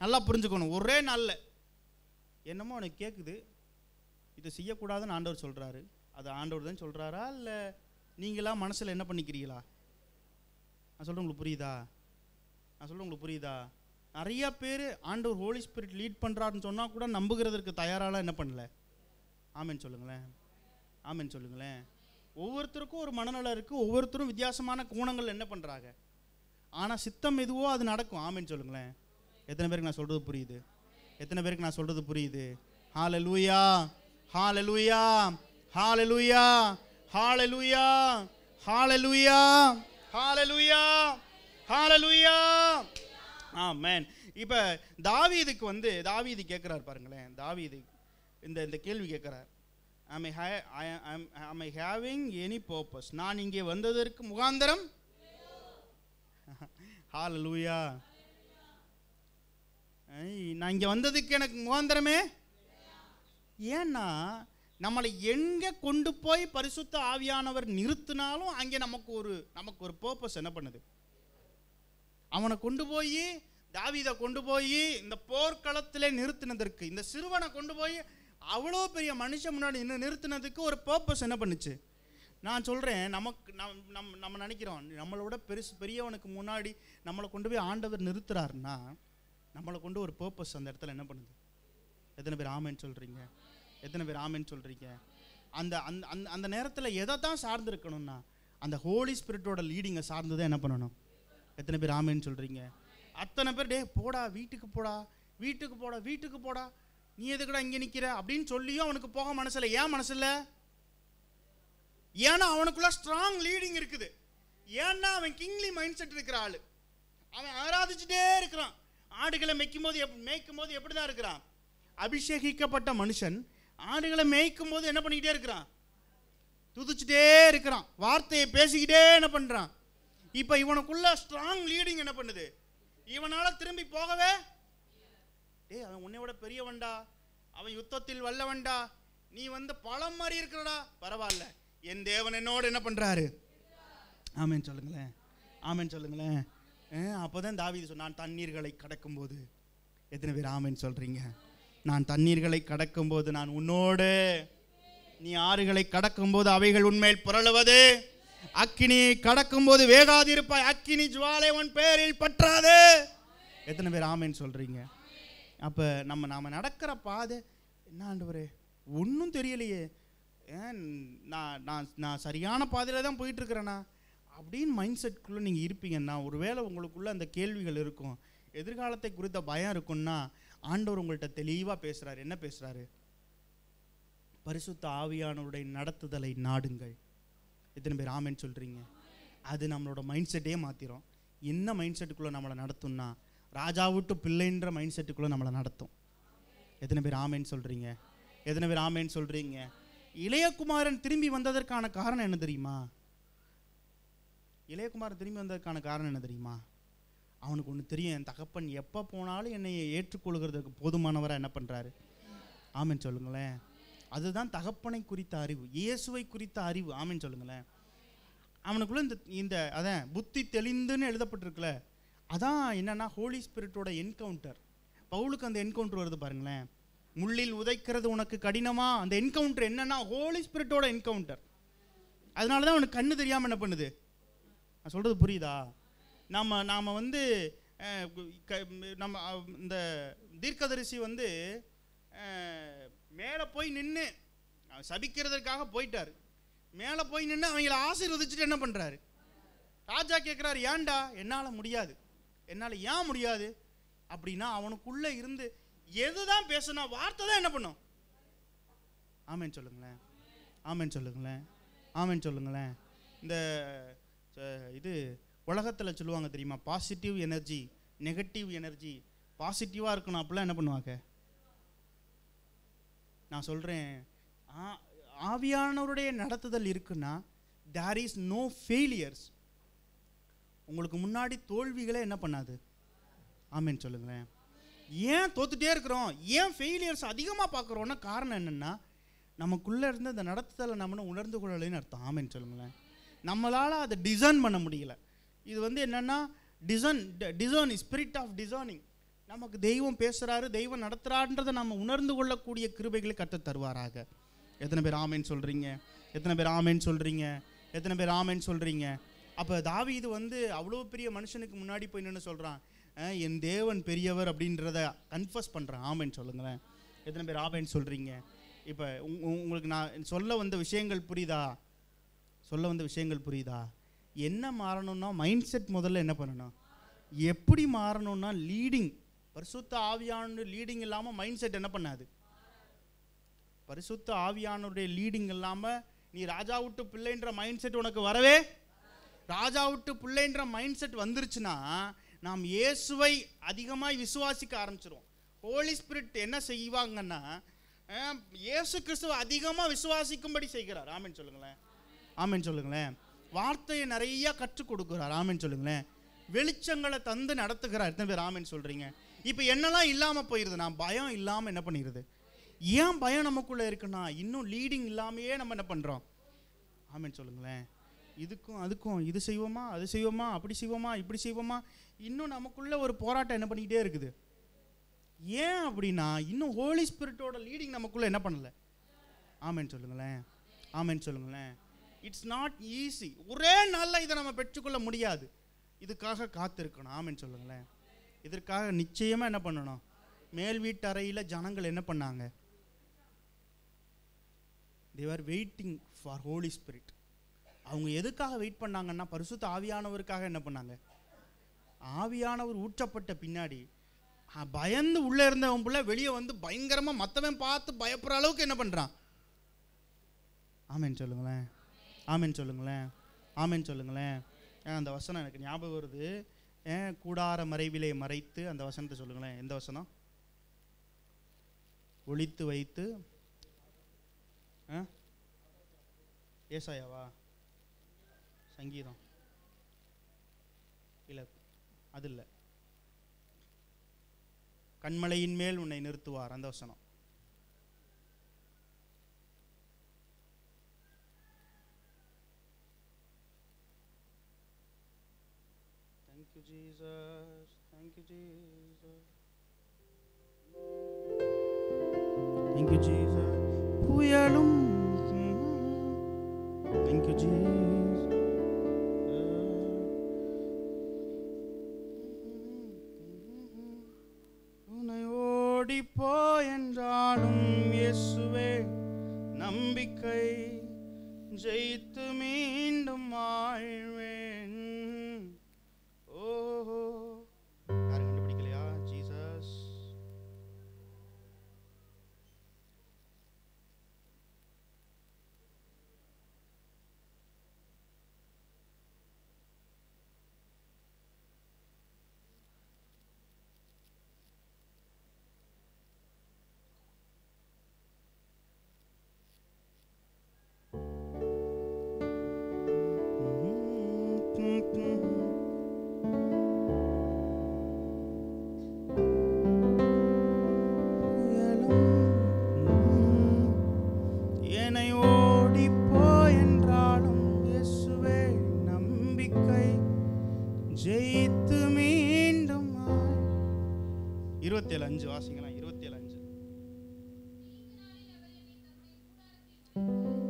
நல்லா புரிஞ்சுக்கணும். ஒரே நாளில் என்னமோ எனக்கு கேட்குது, இதை செய்யக்கூடாதுன்னு ஆண்டவர் சொல்கிறாரு. அது ஆண்டவர் தான் சொல்கிறாரா இல்லை நீங்களா மனசில் என்ன பண்ணிக்கிறீங்களா? நான் சொல்கிறேன், உங்களுக்கு புரியுதா? நான் சொல்கிறேன், உங்களுக்கு புரியுதா? நிறைய பேர் ஆண்டவர் ஹோலி ஸ்பிரிட் லீட் பண்ணுறாருன்னு சொன்னால் கூட நம்புகிறதற்கு தயாராலாம் என்ன பண்ணல. ஆமேன்னு சொல்லுங்களேன். ஆமேன்னு சொல்லுங்களேன். ஒவ்வொருத்தருக்கும் ஒரு மனநலம் இருக்குது. ஒவ்வொருத்தரும் வித்தியாசமான கோணங்கள் என்ன பண்ணுறாங்க. ஆனால் சித்தம் எதுவோ அது நடக்கும். ஆமேன்னு சொல்லுங்களேன். எத்தனை பேருக்கு நான் சொல்கிறது புரியுது? எத்தனை பேருக்கு நான் சொல்கிறது புரியுது? ஹல்லேலூயா, hallelujah, hallelujah, hallelujah, hallelujah, hallelujah, ஹல்லேலூயா. ஆமென். இப்போ தாவீதுக்கு வந்து தாவீது கேட்குறாரு பாருங்களேன். தாவீது இந்த கேள்வி கேட்குறார். am I having any purpose? நான் இங்கே வந்ததற்கு முகாந்தரம்? ஹalleluya. நான் இங்கே வந்ததுக்கு எனக்கு முகாந்தரமே? ஏன்னா நம்மளை எங்கே கொண்டு போய் பரிசுத்த ஆவியானவர் நிறுத்தினாலும் அங்கே நமக்கு ஒரு பர்பஸ் என்ன பண்ணுது. அவனை கொண்டு போய், தாவீதை கொண்டு போய் இந்த போர்க்களத்திலே நிறுத்தினதற்கு, இந்த சிறுவனை கொண்டு போய் அவ்வளோ பெரிய மனுஷன் முன்னாடி நிறுத்தினதுக்கு ஒரு பர்பஸ் என்ன பண்ணுச்சு. நான் சொல்கிறேன், நம்ம நினைக்கிறோம் நம்மளோட பெரியவனுக்கு முன்னாடி நம்மளை கொண்டு போய் ஆண்டவர் நிறுத்துறாருன்னா நம்மளை கொண்டு ஒரு பர்பஸ் அந்த இடத்துல என்ன பண்ணுது. எத்தனை பேர் ஆமென் சொல்கிறீங்க? எத்தனை பேர் ஆமென் சொல்கிறீங்க? அந்த அந்த அந்த நேரத்தில் எதை தான் சார்ந்து இருக்கணும்னா அந்த ஹோலி ஸ்பிரிட்டோட லீடிங்கை சார்ந்து தான் என்ன பண்ணணும். எத்தனை பேர் ஆமென் சொல்கிறீங்க? அத்தனை பேர் டே போடா வீட்டுக்கு போடா வீட்டுக்கு போடா வீட்டுக்கு போடா, நீ எதுக்குடா இங்கே நிற்கிற அப்படின்னு சொல்லியும் அவனுக்கு போக மனசில்லை. ஏன் மனசில்லை? ஏன்னா அவனுக்குள்ள ஸ்ட்ராங் லீடிங் இருக்குது. ஏன்னா அவன் கிங்லி மைண்ட் செட் இருக்கிற ஆள். அவன் ஆராதிச்சுட்டே இருக்கிறான். ஆடுகளை மேய்க்கும் போது எப்படி தான் இருக்கிறான்? அபிஷேகிக்கப்பட்ட மனுஷன் ஆடுகளை மேய்க்கும் போது என்ன பண்ணிக்கிட்டே இருக்கிறான்? துதிச்சுட்டே இருக்கிறான். வார்த்தையை பேசிக்கிட்டே என்ன பண்ணுறான்? இப்போ இவனுக்குள்ள ஸ்ட்ராங் லீடிங் என்ன பண்ணுது? இவனால் திரும்பி போகவே அவன் உன்னை விட பெரியவன்டா, அவன் யுத்தத்தில் வல்லவன்டா, நீ பழம் மாதிரி இருக்கிறடா, பரவாயில்ல, என் தேவன் என்னோடு என்ன பண்ணுறாரு. ஆமென் சொல்லுங்களேன், ஆமென் சொல்லுங்களேன். அப்போதான் தாவீது சொன்னான், தண்ணீர்களை கடக்கும்போது. எத்தனை பேர் ஆமென் சொல்கிறீங்க? நான் தண்ணீர்களை கடக்கும்போது நான் உன்னோடு, நீ ஆறுகளை கடக்கும்போது அவைகள் உன்மேல் புரளுவது, அக்கினி கடக்கும்போது வேகாதிருப்பாய், அக்கினி ஜுவாலை உன் பேரில் பற்றாது. எத்தனை பேர் ஆமென் சொல்கிறீங்க? அப்போ நாம நடக்கிற பாதை என்ன ஆண்டவரே ஒன்றும் தெரியலையே, நான் சரியான பாதையில் தான் போயிட்டுருக்கிறேண்ணா அப்படின்னு மைண்ட் செட்குள்ளே நீங்கள் இருப்பீங்கன்னா, ஒருவேளை உங்களுக்குள்ளே அந்த கேள்விகள் இருக்கும், எதிர்காலத்தை குறித்த பயம் இருக்குன்னா, ஆண்டவர் உங்கள்கிட்ட தெளிவாக பேசுகிறாரு. என்ன பேசுகிறாரு? பரிசுத்த ஆவியானவருடைய நடத்துதலை நாடுங்கள். எத்தனை பேர் ஆமென் சொல்கிறீங்க? அது நம்மளோட மைண்ட் செட்டே மாற்றிடும். என்ன மைண்ட் செட்டுக்குள்ளே நம்மளை நடத்தும்னா, ராஜா விட்டு பிள்ளைன்ற மைண்ட் செட்டுக்குள்ளே நம்மளை நடத்தும். எத்தனை பேர் ஆமென் சொல்கிறீங்க? எத்தனை பேர் ஆமென் சொல்கிறீங்க? இளையகுமாரன் திரும்பி வந்ததற்கான காரணம் என்ன தெரியுமா? இளையகுமாரன் திரும்பி வந்ததற்கான காரணம் என்ன தெரியுமா? அவனுக்கு ஒன்று தெரியும், என் தகப்பன் எப்போ போனாலும் என்னை ஏற்றுக்கொள்கிறதுக்கு போதுமானவராக என்ன பண்ணுறாரு. ஆமென் சொல்லுங்களேன். அதுதான் தகப்பனை குறித்த அறிவு, இயேசுவை குறித்த அறிவு. ஆமென் சொல்லுங்களேன். அவனுக்குள்ள இந்த அதான் புத்தி தெளிந்துன்னு எழுதப்பட்டிருக்குல்ல, அதான் என்னன்னா ஹோலி ஸ்பிரிட்டோட என்கவுண்டர். பவுலுக்கு அந்த என்கவுண்டர் வருது பாருங்களேன். முள்ளில் உதைக்கிறது உனக்கு கடினமா, அந்த என்கவுண்டர் என்னன்னா ஹோலி ஸ்பிரிட்டோட என்கவுண்டர். அதனால தான் அவனுக்கு கண்ணு தெரியாமல் என்ன பண்ணுது. நான் சொல்கிறது புரியுதா? நாம் நம்ம இந்த தீர்க்கதரிசி மேலே போய் நின்று சபிக்கிறதுக்காக போயிட்டார். மேலே போய் நின்று அவங்கள ஆசீர்வதிச்சுட்டு என்ன பண்ணுறாரு? ராஜா கேட்குறாரு, ஏன்டா? என்னால் முடியாது. என்னால் ஏன் முடியாது அப்படின்னா, அவனுக்குள்ளே இருந்து எதுதான் பேசணும், வார்த்தை தான் என்ன பண்ணும். ஆமென் சொல்லுங்களேன், ஆமென் சொல்லுங்களேன், ஆமென் சொல்லுங்களேன். இந்த இது உலகத்தில் சொல்லுவாங்க தெரியுமா, பாசிட்டிவ் எனர்ஜி நெகட்டிவ் எனர்ஜி. பாசிட்டிவாக இருக்கணும் அப்படிலாம் என்ன பண்ணுவாங்க. நான் சொல்கிறேன், ஆவியானவருடைய நடத்துதல் இருக்குன்னா தேர் இஸ் நோ ஃபெயிலியர்ஸ். உங்களுக்கு முன்னாடி தோல்விகளே என்ன பண்ணாது. ஆமென் சொல்லுங்களேன். ஏன் தோத்துட்டே இருக்கிறோம், ஏன் ஃபெயிலியர்ஸ் அதிகமாக பார்க்குறோன்னா காரணம் என்னென்னா, நமக்குள்ளே இருந்து அந்த நடத்துதலை நம்ம உணர்ந்து கொள்ளலைன்னு அர்த்தம். ஆமென் சொல்லுங்களேன். நம்மளால் அதை டிசைன் பண்ண முடியல. இது என்னென்னா டிசைன் ஸ்பிரிட் ஆஃப் டிசைனிங். நமக்கு தெய்வம் பேசுகிறாரு, தெய்வம் நடத்துகிறான்றதை நம்ம உணர்ந்து கொள்ளக்கூடிய கிருபைகளை கற்றுத் தருவாராக. எத்தனை பேர் ஆமென் சொல்கிறீங்க? எத்தனை பேர் ஆமென் சொல்கிறீங்க? எத்தனை பேர் ஆமென் சொல்கிறீங்க? அப்போ தாவீது அவ்வளோ பெரிய மனுஷனுக்கு முன்னாடி போய் நின்று சொல்கிறான், என் தேவன் பெரியவர் அப்படின்றத கன்ஃபஸ் பண்ணுறான். ஆமென் சொல்லுங்களேன். எத்தனை பேர் ஆமென் சொல்கிறீங்க? இப்போ உங்களுக்கு நான் சொல்ல வந்த விஷயங்கள் புரியுதா? சொல்ல வந்த விஷயங்கள் புரியுதா? என்ன மாறணும்னா மைண்ட் செட் முதல்ல என்ன பண்ணணும். எப்படி மாறணும்னா லீடிங், பரிசுத்த ஆவியான லீடிங் இல்லாமல் மைண்ட் செட் என்ன பண்ணாது. பரிசுத்த ஆவியானுடைய லீடிங் இல்லாமல் நீ ராஜா விட்டு பிள்ளைன்ற மைண்ட் செட் உனக்கு வரவே. ராஜா விட்டு பிள்ளைன்ற மைண்ட் செட் வந்துருச்சுன்னா நாம் இயேசுவை அதிகமாக விசுவாசிக்க ஆரம்பிச்சிருவோம். ஹோலி ஸ்பிரிட் என்ன செய்வாங்கன்னா, இயேசு கிறிஸ்துவை அதிகமாக விசுவாசிக்கும்படி செய்கிறார். ஆமென் சொல்லுங்களேன். ஆமென் சொல்லுங்களேன். வார்த்தையை நிறைய கற்றுக் கொடுக்குறார். ஆமென் சொல்லுங்களேன். வெளிச்சங்களை தந்து நடத்துகிறார். எத்தனை பேர் ஆமென் சொல்றீங்க? இப்போ என்னெல்லாம் இல்லாமல் போயிருது, நான் பயம் இல்லாமல் என்ன பண்ணிடுது? ஏன் பயம் நமக்குள்ளே இருக்குன்னா, இன்னும் லீடிங் இல்லாமையே நம்ம என்ன பண்ணுறோம்? ஆமென் சொல்லுங்களேன். இதுக்கும் அதுக்கும், இது செய்வோமா அது செய்வோமா, அப்படி செய்வோமா இப்படி செய்வோமா, இன்னும் நமக்குள்ள ஒரு போராட்டம் என்ன பண்ணிக்கிட்டே இருக்குது. ஏன் அப்படின்னா, இன்னும் ஹோலி ஸ்பிரிட்டோட லீடிங் நமக்குள்ள என்ன பண்ணல. ஆமென் சொல்லுங்களேன். ஆமென் சொல்லுங்களேன். It's not easy. ஒரே நாளில் இதை நம்ம பெற்றுக்கொள்ள முடியாது. இதுக்காக காத்திருக்கணும். ஆமென் சொல்லுங்களேன். இதற்காக நிச்சயமாக என்ன பண்ணணும்? மேல் வீட்டறையில் ஜனங்கள் என்ன பண்ணாங்க? they were waiting for Holy Spirit. அவங்க எதுக்காக வெயிட் பண்ணாங்கன்னா, பரிசுத்த ஆவியானவருக்காக என்ன பண்ணாங்க? ஆவியானவர் ஊற்றப்பட்ட பின்னாடி பயந்து உள்ளே இருந்தவன் புள்ள வெளியே வந்து பயங்கரமாக மற்றவன் பார்த்து பயப்படுற அளவுக்கு என்ன பண்ணுறான்? ஆமென் சொல்லுங்களேன். ஆமென் சொல்லுங்களேன். ஆமென் சொல்லுங்களேன். அந்த வசனம் எனக்கு ஞாபகம் வருது. கூடார மறைவிலே மறைத்து, அந்த வசனத்தை சொல்லுங்களேன். எந்த வசனம்? ஒளித்து வைத்து. ஏசாயாவா? சங்கீதம் இல்லை, அது இல்லை. கண்மலையின் மேல் உன்னை நிறுத்துவார், அந்த வசனம். Thank you Jesus, thank you Jesus, thank you Jesus. புயலும் thank you Jesus. உன்னை ஓடிப்போ என்றாலும் இயேசுவே நம்பிக்கை, ஜெயித்து மீண்டும் வாழ்வேன். ஓஹோ, யாரும் கண்டுபிடிக்கலையா? ஜீசஸ். என்னை ஓடிப்போ என்றாலும் இயேசுவே நம்பிக்கை, ஜெயித்து மீண்டும் 27:5 வாசிங்களா? 27:5.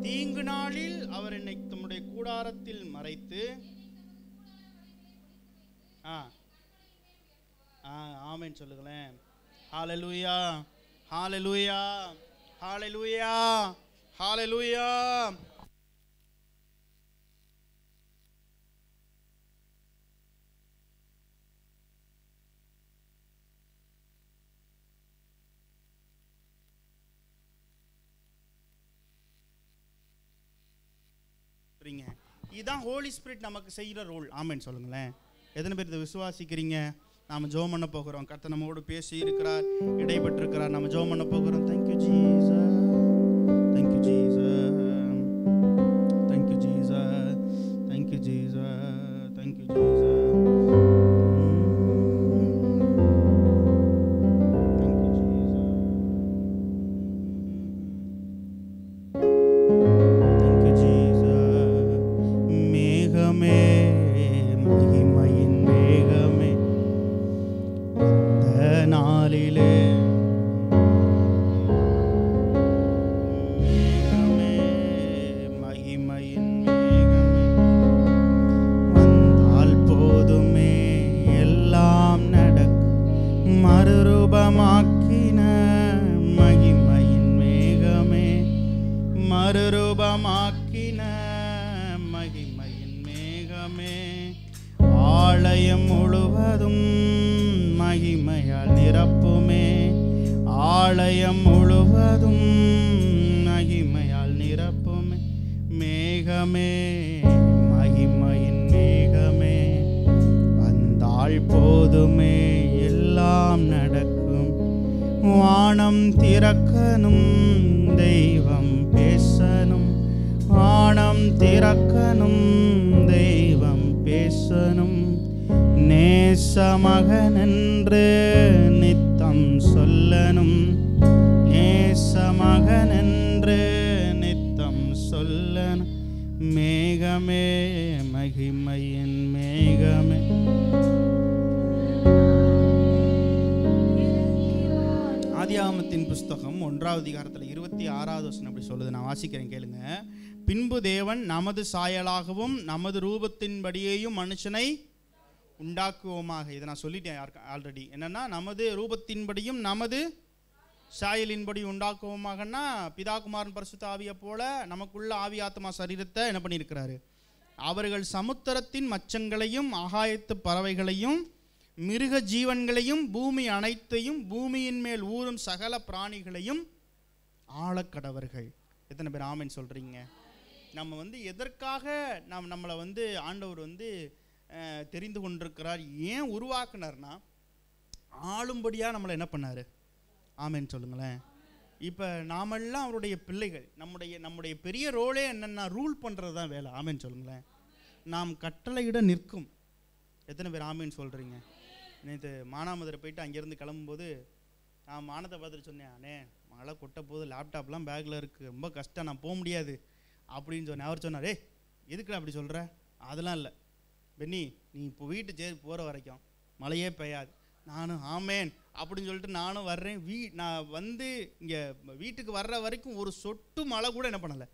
தீங்கு நாளில் அவர் என்னை தம்முடைய கூடாரத்தில் மறைத்து. ஆமென் சொல்லுங்களேன். ஹalleluya, ஹalleluya, ஹalleluya, ஹalleluya. இதுதான் ஹோலி ஸ்பிரிட் நமக்கு செய்கிற ரோல். ஆமென் சொல்லுங்களேன். எத்தனை பேர் இதை விசுவாசிக்கிறீங்க? நாம் ஜெபம் பண்ண போகிறோம். கர்த்தர் நம்மோடு பேசி இருக்கிறார், இடைப்பட்டிருக்கிறார். நம்ம ஜெபம் பண்ண போகிறோம். Thank you Jesus, thank you Jesus, thank you Jesus, thank you Jesus, thank you Jesus. மறுரூபமாக்கின மகிமையின் மேகமே, ஆலயம் முழுவதும் மகிமையால் நிரப்புமே, ஆலயம் முழுவதும் மகிமையால் நிரப்புமே. மேகமே, மகிமையின் மேகமே, வந்தாள் போதுமே எல்லாம் நடக்கும். வானம் திறக்கணும், திறக்கணும் தெய்வம் பேசணும் நேசமகன் என்று நித்தம் சொல்லணும் நேசமகன் என்று நித்தம் சொல்லணும் மேகமே மகிமையின் மேகமே. ஆதியாகமத்தின் புஸ்தகம் 1ஆம் அதிகாரத்தில் 26வது வசனம் அப்படி சொல்லுது. நான் வாசிக்கிறேன் கேளுங்க. பின்பு தேவன் நமது சாயலாகவும் நமது ரூபத்தின்படியேயும் மனுஷனை உண்டாக்குவோமாக. இதை நான் சொல்லிட்டேன் ஆல்ரெடி. என்னன்னா நமது ரூபத்தின்படியும் நமது சாயலின்படி உண்டாக்குவோமாகனா பிதாகுமாரன் பரிசுத்த ஆவியை போல நமக்குள்ள ஆவி ஆத்மா சரீரத்தை என்ன பண்ணியிருக்கிறாரு. அவர்கள் சமுத்திரத்தின் மச்சங்களையும் ஆகாயத்து பறவைகளையும் மிருக ஜீவன்களையும் பூமி அனைத்தையும் பூமியின் மேல் ஊறும் சகல பிராணிகளையும் ஆளக்கடவர்கள். எத்தனை பேர் ஆமென் சொல்றீங்க? நம்ம எதற்காக நம்மளை ஆண்டவர் தெரிந்து கொண்டிருக்கிறார், ஏன் உருவாக்குனார்னா ஆளும்படியாக நம்மளை என்ன பண்ணார்? ஆமென் சொல்லுங்களேன். இப்போ நாமெல்லாம் அவருடைய பிள்ளைகள். நம்முடைய பெரிய ரோலே என்னென்னா ரூல் பண்ணுறது தான் வேலை. ஆமென் சொல்லுங்களேன். நாம் கட்டளையிட நிற்கும். எத்தனை பேர் ஆமென் சொல்கிறீங்க? நேற்று மானாமதுரை போயிட்டு அங்கேருந்து கிளம்பும்போது நான் மானத்தை பார்த்துட்டு சொன்னேன், அண்ணே மழை கொட்ட போது லேப்டாப்லாம் பேக்கில் இருக்குது, ரொம்ப கஷ்டம், நான் போக முடியாது அப்படின்னு சொன்னேன். அவர் சொன்னார், எதுக்குடா அப்படி சொல்கிற? அதெல்லாம் இல்லை பென்னி, நீ இப்போ வீட்டு போகிற வரைக்கும் மழையே பெய்யாது. நானும் ஆமேன் அப்படின்னு சொல்லிட்டு நானும் வர்றேன். நான் இங்கே வீட்டுக்கு வர்ற வரைக்கும் ஒரு சொட்டு மழை கூட என்ன பண்ணலை.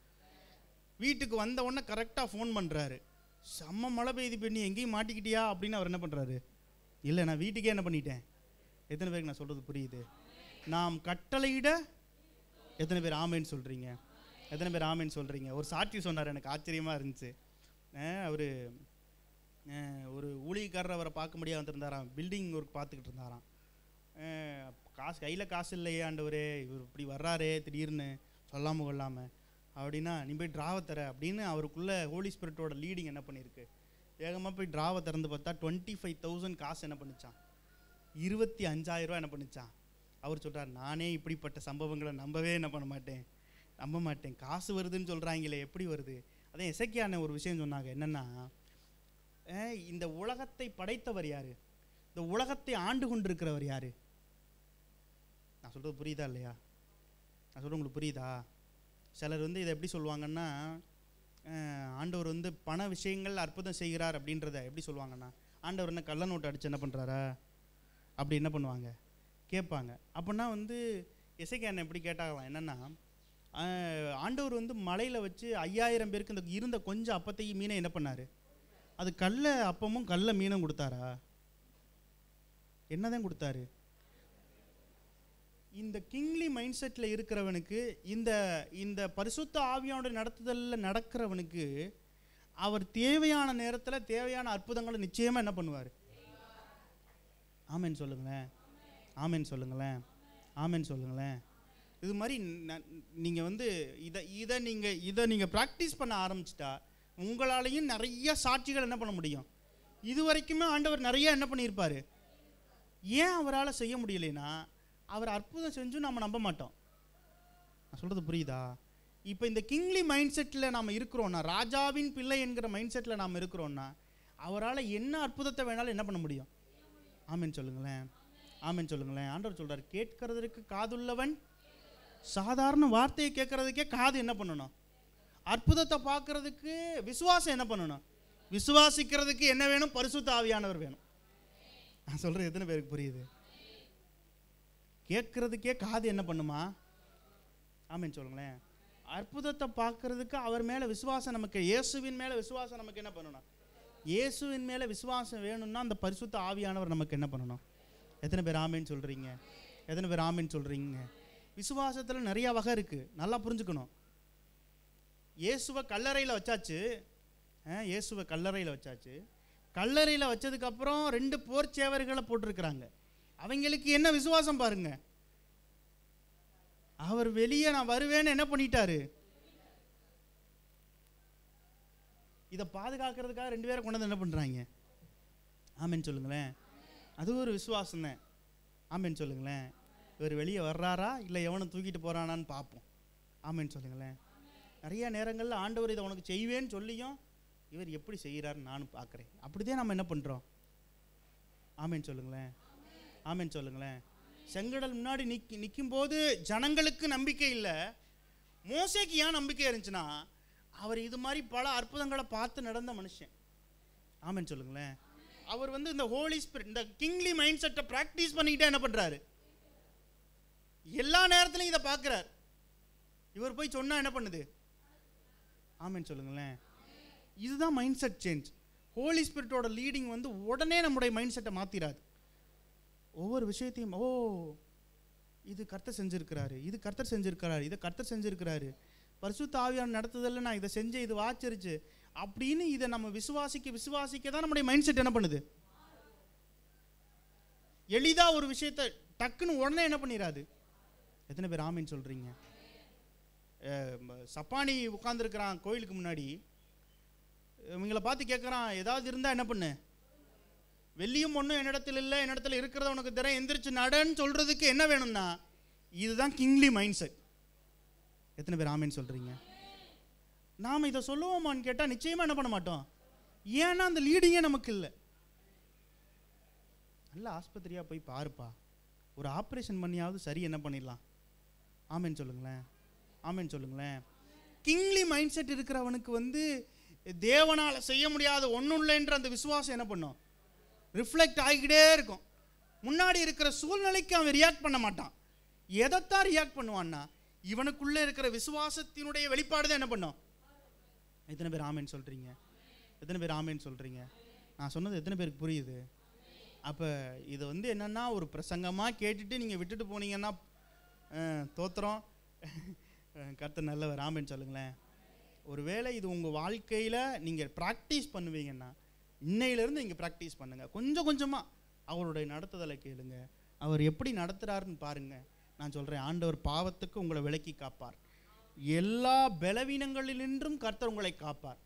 வீட்டுக்கு வந்த உடனே கரெக்டாக ஃபோன் பண்ணுறாரு, செம்ம மழை பெய்யுது பெண்ணி, எங்கேயும் மாட்டிக்கிட்டியா அப்படின்னு அவர் என்ன பண்ணுறாரு. இல்லை, நான் வீட்டுக்கே என்ன பண்ணிட்டேன். எத்தனை பேருக்கு நான் சொல்கிறது புரியுது? நாம் கட்டளையிட எத்தனை பேர் ஆமேன்னு சொல்கிறீங்க? எத்தனை பேர் ஆமேன்னு சொல்கிறீங்க? ஒரு சாட்சி சொன்னார், எனக்கு ஆச்சரியமாக இருந்துச்சு. அவர் ஒரு ஊழியக்காரர் அவரை பார்க்க முடியாது வந்திருந்தாராம். பில்டிங் ஒர்க் பார்த்துக்கிட்டு இருந்தாராம். கையில் காசு இல்லையே ஆண்டவரே, இவர் இப்படி வர்றாரே திடீர்னு சொல்லாமல் கொள்ளாமல் அப்படின்னா, நீ போய் ட்ராவை தர அப்படின்னு அவருக்குள்ளே ஹோலி ஸ்பிரிட்டோட லீடிங் என்ன பண்ணியிருக்கு. வேகமாக போய் ட்ராவை திறந்து பார்த்தா 25,000 காசு என்ன பண்ணிச்சான், 25,000 ரூபா என்ன பண்ணிச்சான். அவர் சொல்கிறார், நானே இப்படிப்பட்ட சம்பவங்களை நம்ப மாட்டேன். காசு வருதுன்னு சொல்கிறாங்களே, எப்படி வருது? அதான் எசேக்கியா ஒரு விஷயம் சொன்னாங்க. என்னென்னா, இந்த உலகத்தை படைத்தவர் யாரு? இந்த உலகத்தை ஆண்டு கொண்டிருக்கிறவர் யாரு? நான் சொல்கிறது புரியுதா இல்லையா? நான் சொல்கிறது உங்களுக்கு புரியுதா? சிலர் இதை எப்படி சொல்லுவாங்கன்னா, ஆண்டவர் பண விஷயங்கள் அற்புதம் செய்கிறார் அப்படின்றத எப்படி சொல்லுவாங்கன்னா, ஆண்டவர் என்ன கள்ள நோட்டு அடித்து என்ன பண்ணுறாரா அப்படி என்ன பண்ணுவாங்க கேட்பாங்க. அப்படின்னா எசேக்கியா எப்படி கேட்டாங்களாம். என்னென்னா, ஆண்டவர் மலையில் வச்சு 5,000 பேருக்கு இந்த இருந்த கொஞ்சம் அப்பத்தையும் மீனை என்ன பண்ணார்? அது கல்ல அப்பமும் கல்ல மீனும் கொடுத்தாரா? என்னதான் கொடுத்தாரு? இந்த கிங்லி மைண்ட் செட்டில் இருக்கிறவனுக்கு, இந்த பரிசுத்த ஆவியானோட நடத்துதலில் நடக்கிறவனுக்கு அவர் தேவையான நேரத்தில் தேவையான அற்புதங்களை நிச்சயமாக என்ன பண்ணுவார்? ஆமென் சொல்லுங்களேன். ஆமென் சொல்லுங்களேன். ஆமென் சொல்லுங்களேன். இது மாதிரி நீங்கள் இதை நீங்கள் ப்ராக்டிஸ் பண்ண ஆரம்பிச்சிட்டா உங்களாலையும் நிறைய சாட்சிகள் என்ன பண்ண முடியும். இது வரைக்குமே ஆண்டவர் நிறைய என்ன பண்ணியிருப்பார். ஏன் அவரால் செய்ய முடியலைன்னா, அவர் அற்புதம் செஞ்சும் நம்ம நம்ப மாட்டோம். நான் சொல்கிறது புரியுதா? இப்போ இந்த கிங்லி மைண்ட் செட்டில் நாம் இருக்கிறோன்னா, ராஜாவின் பிள்ளை என்கிற மைண்ட் செட்டில் நாம் இருக்கிறோன்னா, அவரால் என்ன அற்புதத்தை வேணாலும் என்ன பண்ண முடியும். ஆமென் சொல்லுங்களேன். ஆமென் சொல்லுங்களேன். ஆண்டவர் சொல்கிறார், கேட்கறதுக்கு காதுள்ளவன். சாதாரண வார்த்தையை கேட்கறதுக்கே காது என்ன பண்ணணும்? அற்புதத்தை பார்க்கறதுக்கு விசுவாசம் என்ன பண்ணணும்? விசுவாசிக்கிறதுக்கு என்ன வேணும்? பரிசுத்த ஆவியானவர் வேணும். நான் சொல்கிறது எத்தனை பேருக்கு புரியுது? கேட்கறதுக்கே காது என்ன பண்ணுமா? ஆமென் சொல்லுங்களேன். அற்புதத்தை பார்க்கறதுக்கு அவர் மேலே விசுவாசம், நமக்கு இயேசுவின் மேலே விசுவாசம் நமக்கு என்ன பண்ணணும்? இயேசுவின் மேலே விசுவாசம் வேணும்னா அந்த பரிசுத்த ஆவியானவர் நமக்கு என்ன பண்ணணும்? எத்தனை பேர் ஆமென் சொல்கிறீங்க? எத்தனை பேர் ஆமென் சொல்கிறீங்க? விசுவாசத்தில் நிறையா வகை இருக்குது, நல்லா புரிஞ்சுக்கணும். இயேசுவை கல்லறையில் வச்சாச்சு. கல்லறையில் வச்சதுக்கப்புறம் 2 போர் சேவர்களை போட்டிருக்கிறாங்க. அவங்களுக்கு என்ன விசுவாசம் பாருங்க. அவர் வெளியே நான் வருவேன்னு என்ன பண்ணிட்டாரு? இதை பாதுகாக்கிறதுக்காக 2 பேரை கொண்டு வந்து என்ன பண்ணுறாங்க? ஆமென் சொல்லுங்களேன். அது ஒரு விசுவாசம் தான். ஆமென் சொல்லுங்களேன். இவர் வெளியே வர்றாரா இல்லை எவனும் தூக்கிட்டு போகிறானான்னு பார்ப்போம். ஆமென் சொல்லுங்களேன். நிறைய நேரங்களில் ஆண்டவர் இதை உனக்கு செய்வேன்னு சொல்லியும் இவர் எப்படி செய்கிறாருன்னு நானும் பார்க்குறேன். அப்படிதான் நம்ம என்ன பண்ணுறோம்? ஆமேன் சொல்லுங்களேன், ஆமேன் சொல்லுங்களேன். செங்கடல் முன்னாடி நிற்கும் போது ஜனங்களுக்கு நம்பிக்கை இல்லை. மோசேக்கு ஏன் நம்பிக்கை இருந்துச்சுன்னா, அவர் இது மாதிரி பல அற்புதங்களை பார்த்து நடந்த மனுஷன். ஆமேன் சொல்லுங்களேன். அவர் இந்த ஹோலி ஸ்பிரிட், இந்த கிங்லி மைண்ட் செட்டை ப்ராக்டிஸ் பண்ணிக்கிட்டே என்ன பண்ணுறாரு? எல்லா நேரத்துலையும் இதை பார்க்குறார். இவர் போய் சொன்னால் என்ன பண்ணுது? ஆமேன் சொல்லுங்களேன். இதுதான் மைண்ட் செட் சேஞ்ச். ஹோலி ஸ்பிரிட்டோட லீடிங் உடனே நம்முடைய மைண்ட் செட்டை மாற்றிடாது. ஒவ்வொரு விஷயத்தையும், ஓ இது கர்த்தர் செஞ்சுருக்கிறாரு, இது கர்த்தர் செஞ்சுருக்கிறாரு, இதை கர்த்தர் செஞ்சுருக்கிறாரு, பரிசுத்த ஆவியானவர் நடத்துதல்ல நான் இதை செஞ்சேன், இது வாச்சிருச்சு அப்படின்னு இதை நம்ம விசுவாசிக்க தான் நம்முடைய மைண்ட் செட் என்ன பண்ணுது? எளிதாக ஒரு விஷயத்தை டக்குன்னு உடனே என்ன பண்ணிடாது. எத்தனை பேர் ஆமீன் சொல்கிறீங்க? சப்பானி உட்காந்துருக்கிறான் கோயிலுக்கு முன்னாடி, இவங்களை பார்த்து கேட்குறான், ஏதாவது இருந்தால் என்ன பண்ணு? வெள்ளியும் ஒன்றும் என்னிடத்தில் இல்லை, என்னிடத்தில் இருக்கிறத உனக்கு தரேன், எந்திரிச்சு நடன்னு சொல்கிறதுக்கு என்ன வேணும்னா, இதுதான் கிங்லி மைண்ட் செட். எத்தனை பேர் ஆமீன் சொல்கிறீங்க? நாம் இதை சொல்லுவோமான்னு கேட்டால் நிச்சயமாக என்ன பண்ண மாட்டோம். ஏன்னா அந்த லீடிங்கே நமக்கு இல்லை. நல்ல ஆஸ்பத்திரியாக போய் பாருப்பா, ஒரு ஆப்ரேஷன் பண்ணியாவது சரி என்ன பண்ணிடலாம். ஆமேன் சொல்லுங்களேன், ஆமேன் சொல்லுங்களேன். கிங்லி மைண்ட் செட் இருக்கிறவனுக்கு தேவனால் செய்ய முடியாத ஒன்றும் இல்லைன்ற அந்த விசுவாசம் என்ன பண்ணும்? ரிஃப்ளெக்ட் ஆகிக்கிட்டே இருக்கும். முன்னாடி இருக்கிற சூழ்நிலைக்கு அவன் ரியாக்ட் பண்ண மாட்டான். எதைத்தான் ரியாக்ட் பண்ணுவான்னா, இவனுக்குள்ளே இருக்கிற விசுவாசத்தினுடைய வெளிப்பாடு தான் என்ன பண்ணும். எத்தனை பேர் ஆமேன் சொல்கிறீங்க? எத்தனை பேர் ஆமேன் சொல்கிறீங்க? நான் சொன்னது எத்தனை பேருக்கு புரியுது? அப்போ இது என்னென்னா, ஒரு பிரசங்கமாக கேட்டுட்டு நீங்கள் விட்டுட்டு போனீங்கன்னா தோத்திரம். கர்த்தர் நல்லவர். ஆமேன் சொல்லுங்களேன். ஒருவேளை இது உங்கள் வாழ்க்கையில் நீங்கள் ப்ராக்டிஸ் பண்ணுவீங்கன்னா, இன்னையிலேருந்து இங்கே ப்ராக்டிஸ் பண்ணுங்கள். கொஞ்சம் கொஞ்சமாக அவருடைய நடத்துதலை கேளுங்க. அவர் எப்படி நடத்துகிறாருன்னு பாருங்கள். நான் சொல்கிறேன், ஆண்டவர் பாவத்துக்கு உங்களை விலக்கி காப்பார். எல்லா பலவீனங்களினின்றும் கர்த்தர் உங்களை காப்பார்.